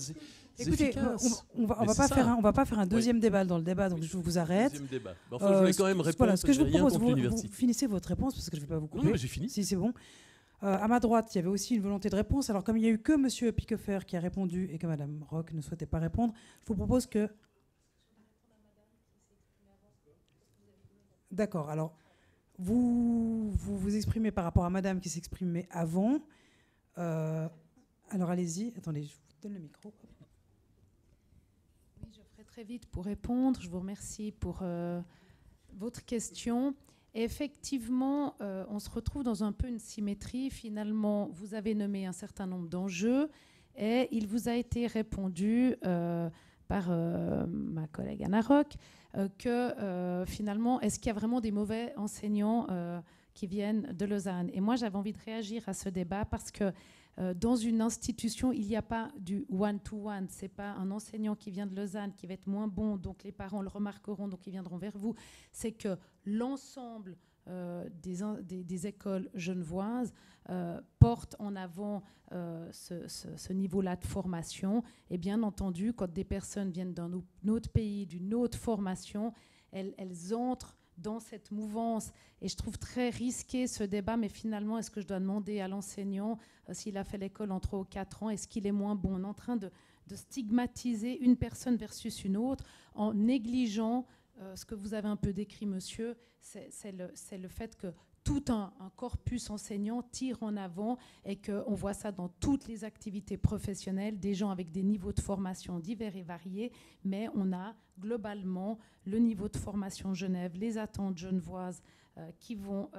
C: efficaces.
A: On va pas faire un deuxième débat dans le débat, donc je vous arrête.
C: Deuxième débat. Bon, enfin, je vais quand même répondre.
A: Voilà, ce que je vous propose,
C: vous
A: finissez votre réponse parce que je ne vais pas vous couper.
C: Non, mais j'ai fini.
A: Si, c'est bon. À ma droite, il y avait aussi une volonté de réponse. Alors, comme il n'y a eu que M. Piquefer qui a répondu et que Mme Roch ne souhaitait pas répondre, je vous propose que... D'accord. Alors, vous exprimez par rapport à Madame qui s'exprimait avant. Alors allez-y, attendez, je vous donne le micro.
D: Oui, je ferai très vite pour répondre. Je vous remercie pour votre question. Et effectivement, on se retrouve dans un peu une symétrie. Finalement, vous avez nommé un certain nombre d'enjeux et il vous a été répondu par ma collègue Anna Rock que finalement, est-ce qu'il y a vraiment des mauvais enseignants qui viennent de Lausanne? Et moi, j'avais envie de réagir à ce débat parce que dans une institution, il n'y a pas du one-to-one. Ce n'est pas un enseignant qui vient de Lausanne qui va être moins bon, donc les parents le remarqueront, donc ils viendront vers vous. C'est que l'ensemble des écoles genevoises portent en avant ce niveau-là de formation. Et bien entendu, quand des personnes viennent d'un autre pays, d'une autre formation, elles entrent dans cette mouvance. Et je trouve très risqué ce débat, mais finalement, est-ce que je dois demander à l'enseignant s'il a fait l'école en 3 ou 4 ans, est-ce qu'il est moins bon? On est en train de stigmatiser une personne versus une autre en négligeant ce que vous avez un peu décrit, monsieur, c'est le fait que tout un corpus enseignant tire en avant et qu'on voit ça dans toutes les activités professionnelles, des gens avec des niveaux de formation divers et variés, mais on a globalement le niveau de formation Genève, les attentes genevoises qui vont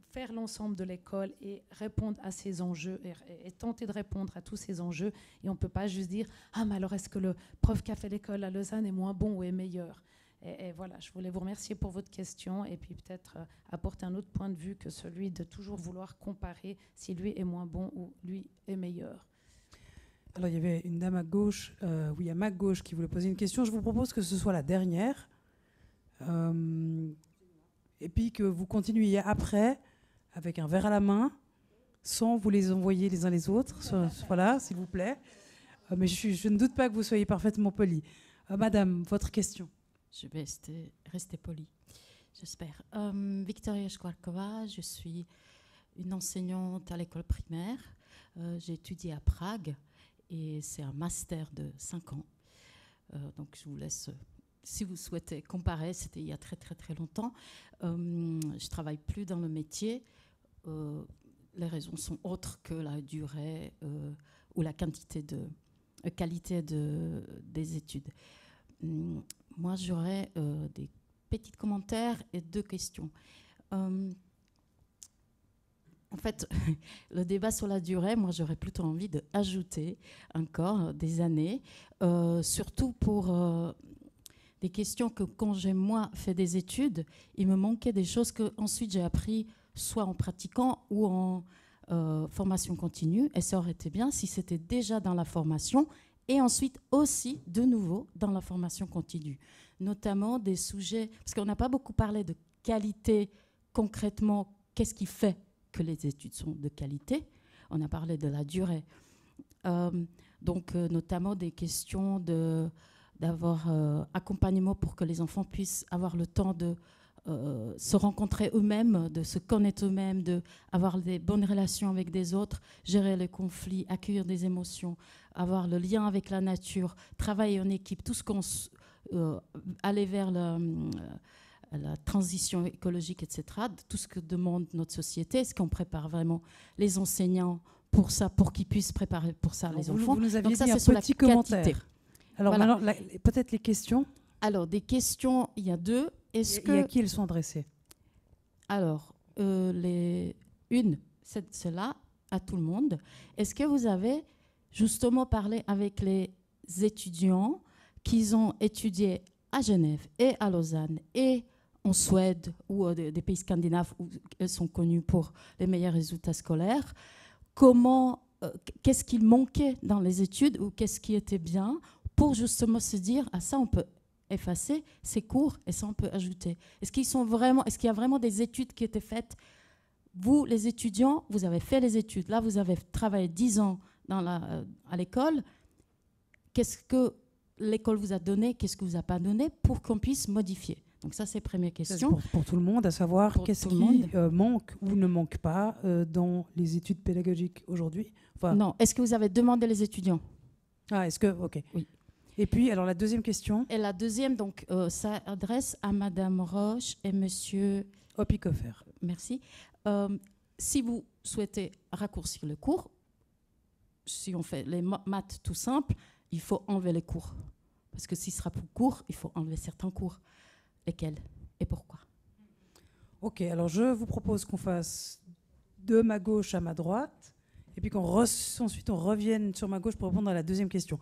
D: faire l'ensemble de l'école et répondre à ces enjeux et tenter de répondre à tous ces enjeux. Et on ne peut pas juste dire « Ah, mais alors est-ce que le prof qui a fait l'école à Lausanne est moins bon ou est meilleur ?» Et voilà, je voulais vous remercier pour votre question et puis peut-être apporter un autre point de vue que celui de toujours vouloir comparer si lui est moins bon ou lui est meilleur.
A: Alors, il y avait une dame à gauche, oui, à ma gauche, qui voulait poser une question. Je vous propose que ce soit la dernière. Et puis que vous continuiez après, avec un verre à la main, sans vous les envoyer les uns les autres. Voilà, s'il vous plaît. Mais je ne doute pas que vous soyez parfaitement poli. Madame, votre question.
H: Je vais rester polie, j'espère. Victoria Skwarkova, je suis une enseignante à l'école primaire. J'ai étudié à Prague et c'est un master de 5 ans. Donc je vous laisse, si vous souhaitez comparer, c'était il y a très très très longtemps. Je ne travaille plus dans le métier. Les raisons sont autres que la durée ou la qualité qualité des études. Moi, j'aurais des petits commentaires et 2 questions. En fait, le débat sur la durée, moi, j'aurais plutôt envie d'ajouter encore des années, surtout pour des questions que quand j'ai, moi, fait des études, il me manquait des choses que ensuite j'ai appris soit en pratiquant ou en formation continue. Et ça aurait été bien si c'était déjà dans la formation et ensuite aussi, de nouveau, dans la formation continue. Notamment des sujets, parce qu'on n'a pas beaucoup parlé de qualité concrètement, qu'est-ce qui fait que les études sont de qualité? On a parlé de la durée. Donc, notamment des questions d'avoir accompagnement pour que les enfants puissent avoir le temps de se rencontrer eux-mêmes, de se connaître eux-mêmes, d'avoir des bonnes relations avec des autres, gérer les conflits, accueillir des émotions, avoir le lien avec la nature, travailler en équipe, tout ce qu'on aller vers la transition écologique, etc., tout ce que demande notre société. Est-ce qu'on prépare vraiment les enseignants pour ça, pour qu'ils puissent préparer pour ça les enfants?
A: Vous nous aviez
H: donc ça,
A: dit
H: c'est
A: un petit commentaire. Alors
H: voilà.
A: maintenant, peut-être les questions.
H: Alors, des questions, il y a 2.
A: Et à qui elles sont adressées?
H: Alors, celle-là, à tout le monde. Est-ce que vous avez justement parlé avec les étudiants qui ont étudié à Genève et à Lausanne et en Suède ou des pays scandinaves où elles sont connues pour les meilleurs résultats scolaires? Qu'est-ce qu'il manquait dans les études ou qu'est-ce qui était bien pour justement se dire, ah ça on peut effacer ces cours et ça on peut ajouter. Est-ce qu'il y a vraiment des études qui étaient faites? Vous, les étudiants, vous avez fait les études. Là, vous avez travaillé 10 ans à l'école. Qu'est-ce que l'école vous a donné? Qu'est-ce que vous a pas donné pour qu'on puisse modifier? Donc ça, c'est la première question.
A: Pour tout le monde, à savoir qu'est-ce qui manque ou ne manque pas dans les études pédagogiques aujourd'hui.
H: Non. Est-ce que vous avez demandé les étudiants?
A: Ah, est-ce que... OK.
H: Oui.
A: Et puis, alors la deuxième question.
H: Et la deuxième, donc, ça adresse à Madame Roche et Monsieur
A: Opikofer.
H: Merci. Si vous souhaitez raccourcir le cours, si on fait les maths tout simples, il faut enlever les cours. Parce que s'il sera plus court, il faut enlever certains cours. Lesquels et pourquoi?
A: Ok, alors je vous propose qu'on fasse de ma gauche à ma droite, et puis ensuite on revienne sur ma gauche pour répondre à la deuxième question.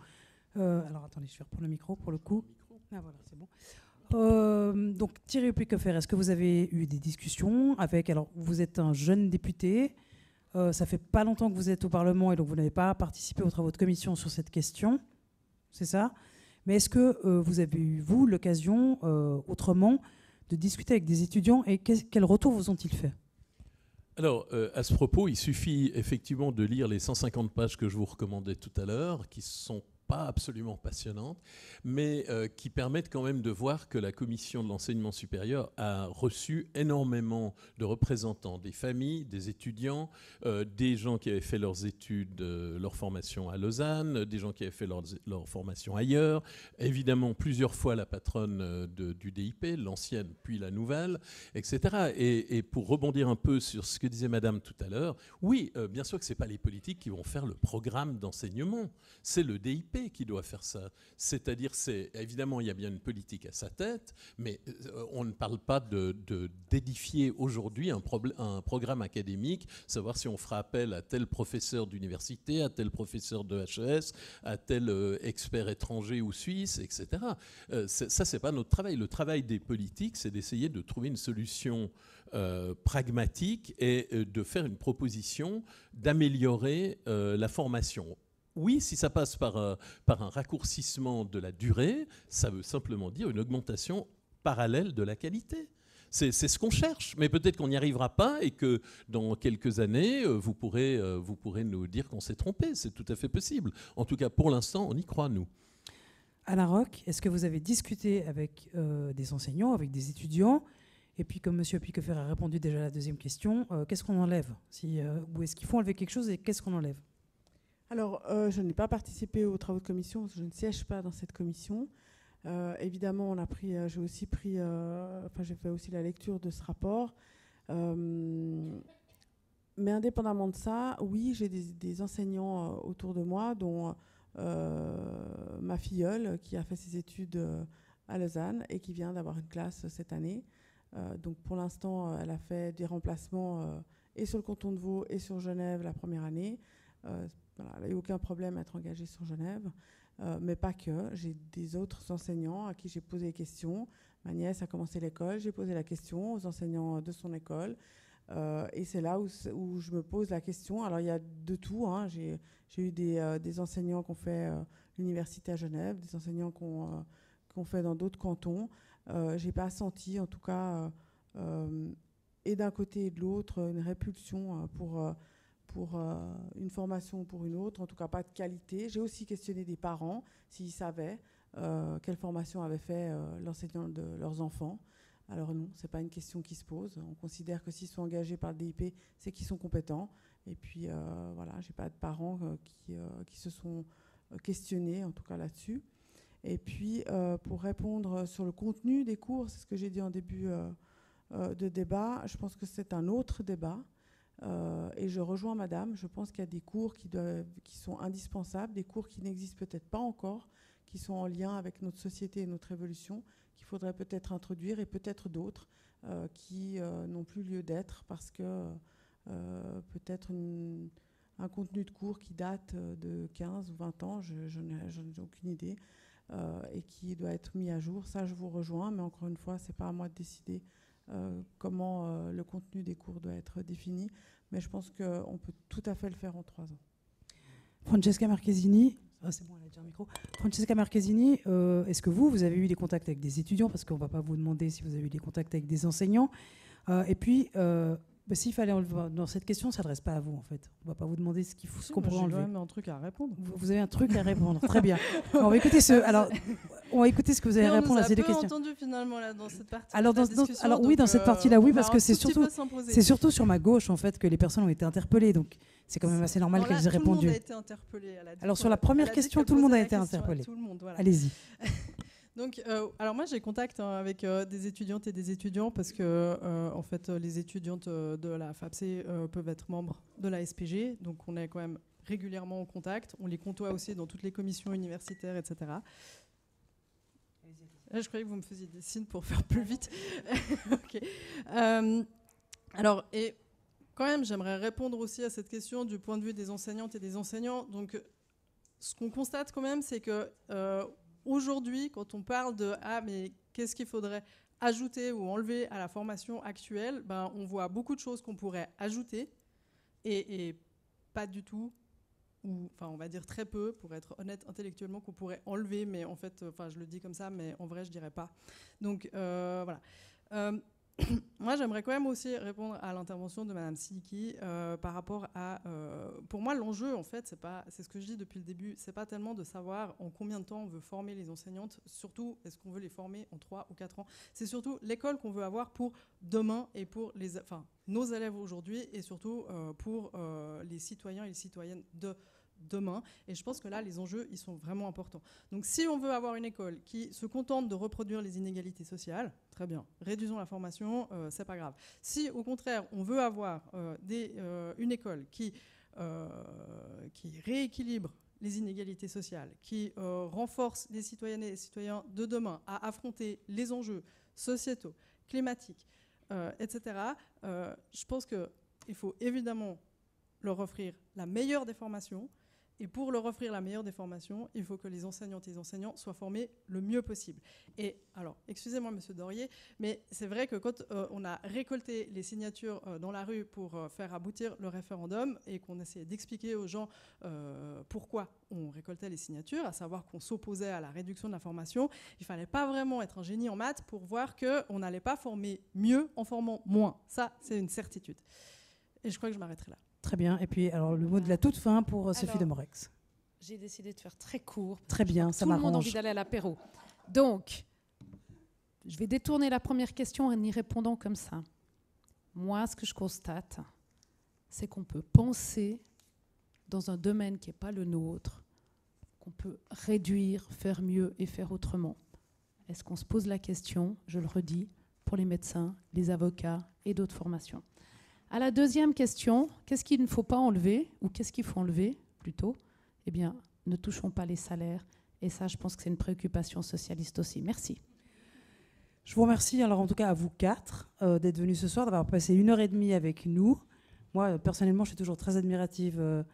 A: Alors attendez, je vais reprendre le micro pour le coup. Ah voilà, c'est bon. Donc Thierry Oplicofer, est-ce que vous avez eu des discussions avec... Alors vous êtes un jeune député, ça fait pas longtemps que vous êtes au Parlement et donc vous n'avez pas participé aux travaux de commission sur cette question, c'est ça? Mais est-ce que vous avez eu, vous, l'occasion autrement de discuter avec des étudiants et quel retour vous ont-ils fait?
C: Alors, à ce propos, il suffit effectivement de lire les 150 pages que je vous recommandais tout à l'heure, qui sont pas absolument passionnantes, mais qui permettent quand même de voir que la commission de l'enseignement supérieur a reçu énormément de représentants des familles, des étudiants, des gens qui avaient fait leurs études, leur formation à Lausanne, des gens qui avaient fait leur formation ailleurs, évidemment plusieurs fois la patronne du DIP, l'ancienne puis la nouvelle, etc. Et pour rebondir un peu sur ce que disait Madame tout à l'heure, oui, bien sûr que ce n'est pas les politiques qui vont faire le programme d'enseignement, c'est le DIP qui doit faire ça. C'est-à-dire, évidemment, il y a bien une politique à sa tête, mais on ne parle pas d'édifier aujourd'hui un programme académique, savoir si on fera appel à tel professeur d'université, à tel professeur de HES, à tel expert étranger ou suisse, etc. Ça, c'est pas notre travail. Le travail des politiques, c'est d'essayer de trouver une solution pragmatique et de faire une proposition d'améliorer la formation. Oui, si ça passe par un raccourcissement de la durée, ça veut simplement dire une augmentation parallèle de la qualité. C'est ce qu'on cherche, mais peut-être qu'on n'y arrivera pas et que dans quelques années, vous pourrez nous dire qu'on s'est trompé. C'est tout à fait possible. En tout cas, pour l'instant, on y croit, nous.
A: Anna Roch, est-ce que vous avez discuté avec des enseignants, avec des étudiants? Et puis, comme M. Oplicofer a répondu déjà à la deuxième question, qu'est-ce qu'on enlève? Ou est-ce qu'il faut enlever quelque chose et qu'est-ce qu'on enlève?
E: Alors, je n'ai pas participé aux travaux de commission, parce que je ne siège pas dans cette commission. Évidemment, j'ai aussi pris, j'ai fait aussi la lecture de ce rapport. Mais indépendamment de ça, oui, j'ai des enseignants autour de moi, dont ma filleule, qui a fait ses études à Lausanne et qui vient d'avoir une classe cette année. Donc, pour l'instant, elle a fait des remplacements et sur le canton de Vaud et sur Genève la première année. Voilà, elle n'a eu aucun problème à être engagée sur Genève, mais pas que. J'ai des autres enseignants à qui j'ai posé des questions. Ma nièce a commencé l'école, j'ai posé la question aux enseignants de son école. Et c'est là où je me pose la question. Alors, il y a de tout. Hein. J'ai eu des enseignants qui ont fait l'université à Genève, des enseignants qui ont fait dans d'autres cantons. Je n'ai pas senti, en tout cas, et d'un côté et de l'autre, une répulsion pour une formation ou pour une autre, en tout cas pas de qualité. J'ai aussi questionné des parents s'ils savaient quelle formation avait fait l'enseignant de leurs enfants. Alors non, ce n'est pas une question qui se pose. On considère que s'ils sont engagés par le DIP, c'est qu'ils sont compétents. Et puis voilà, je n'ai pas de parents qui se sont questionnés, en tout cas là-dessus. Et puis pour répondre sur le contenu des cours, c'est ce que j'ai dit en début de débat, je pense que c'est un autre débat. Et je rejoins Madame, je pense qu'il y a des cours qui sont indispensables, des cours qui n'existent peut-être pas encore, qui sont en lien avec notre société et notre évolution, qu'il faudrait peut-être introduire, et peut-être d'autres qui n'ont plus lieu d'être parce que peut-être un contenu de cours qui date de 15 ou 20 ans, je n'ai aucune idée, et qui doit être mis à jour. Ça, je vous rejoins, mais encore une fois, ce n'est pas à moi de décider comment le contenu des cours doit être défini, mais je pense qu'on peut tout à fait le faire en 3 ans.
A: Francesca Marchesini, c'est bon, elle a déjà un micro. Francesca Marchesini, est-ce que vous avez eu des contacts avec des étudiants? Parce qu'on ne va pas vous demander si vous avez eu des contacts avec des enseignants. Et puis, s'il fallait enlever, dans cette question, ça ne s'adresse pas à vous, en fait. On ne va pas vous demander ce qu'on pourrait enlever.
B: J'ai quand même un truc à répondre.
A: Vous avez un truc à répondre, très bien. On va écouter on va écouter ce que vous allez répondre à ces deux questions.
B: On a entendu finalement là, dans cette partie.
A: Alors oui, dans cette partie-là, oui, parce que c'est surtout sur ma gauche, en fait, que les personnes ont été interpellées. Donc, c'est quand même assez normal qu'elles aient répondu.
B: Tout le monde a été interpellé.
A: Alors, sur la première question, tout le monde a été interpellé.
B: Voilà.
A: Allez-y.
B: Donc, alors moi j'ai contact avec des étudiantes et des étudiants parce que en fait les étudiantes de la FAPC peuvent être membres de la SPG, donc on est quand même régulièrement en contact. On les côtoie aussi dans toutes les commissions universitaires, etc. Je croyais que vous me faisiez des signes pour faire plus vite. Okay. Alors, et quand même, j'aimerais répondre aussi à cette question du point de vue des enseignantes et des enseignants. Donc, ce qu'on constate quand même, c'est que aujourd'hui, quand on parle de « Ah, mais qu'est-ce qu'il faudrait ajouter ou enlever à la formation actuelle », ben, on voit beaucoup de choses qu'on pourrait ajouter et pas du tout, ou enfin on va dire très peu, pour être honnête intellectuellement, qu'on pourrait enlever, mais en fait, enfin je le dis comme ça, mais en vrai je dirais pas. Donc voilà. Moi j'aimerais quand même aussi répondre à l'intervention de Madame Siddiqui par rapport à, pour moi l'enjeu en fait, c'est ce que je dis depuis le début, c'est pas tellement de savoir en combien de temps on veut former les enseignantes, surtout est-ce qu'on veut les former en 3 ou 4 ans, c'est surtout l'école qu'on veut avoir pour demain et pour nos élèves aujourd'hui et surtout pour les citoyens et les citoyennes de demain. Et je pense que là, les enjeux, ils sont vraiment importants. Donc si on veut avoir une école qui se contente de reproduire les inégalités sociales, très bien, réduisons la formation, c'est pas grave. Si au contraire, on veut avoir une école qui rééquilibre les inégalités sociales, qui renforce les citoyennes et les citoyens de demain à affronter les enjeux sociétaux, climatiques, etc., je pense qu'il faut évidemment leur offrir la meilleure des formations. Et pour leur offrir la meilleure des formations, il faut que les enseignantes et les enseignants soient formés le mieux possible. Et alors, excusez-moi, Monsieur Dorier, mais c'est vrai que quand on a récolté les signatures dans la rue pour faire aboutir le référendum et qu'on essayait d'expliquer aux gens pourquoi on récoltait les signatures, à savoir qu'on s'opposait à la réduction de la formation, il ne fallait pas vraiment être un génie en maths pour voir qu'on n'allait pas former mieux en formant moins. Ça, c'est une certitude. Et je crois que je m'arrêterai là.
A: Très bien. Et puis, alors, le mot de la toute fin pour Sophie de Morex.
D: J'ai décidé de faire très court.
A: Très bien, ça m'arrange.
D: Tout le monde a envie d'aller à l'apéro. Donc, je vais détourner la première question en y répondant comme ça. Moi, ce que je constate, c'est qu'on peut penser dans un domaine qui n'est pas le nôtre, qu'on peut réduire, faire mieux et faire autrement. Est-ce qu'on se pose la question, je le redis, pour les médecins, les avocats et d'autres formations? À la deuxième question, qu'est-ce qu'il ne faut pas enlever, ou qu'est-ce qu'il faut enlever plutôt? Eh bien, ne touchons pas les salaires. Et ça, je pense que c'est une préoccupation socialiste aussi. Merci.
A: Je vous remercie, alors en tout cas à vous 4, d'être venus ce soir, d'avoir passé 1h30 avec nous. Moi, personnellement, je suis toujours très admirative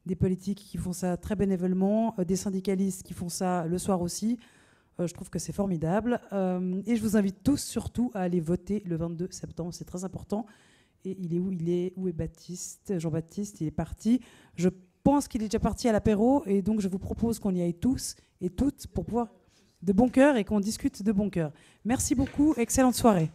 A: des politiques qui font ça très bénévolement, des syndicalistes qui font ça le soir aussi. Je trouve que c'est formidable. Et je vous invite tous, surtout, à aller voter le 22 septembre. C'est très important. Et il est où est Baptiste, Jean-Baptiste? Il est parti. Je pense qu'il est déjà parti à l'apéro. Et donc, je vous propose qu'on y aille tous et toutes pour pouvoir de bon cœur et qu'on discute de bon cœur. Merci beaucoup. Excellente soirée.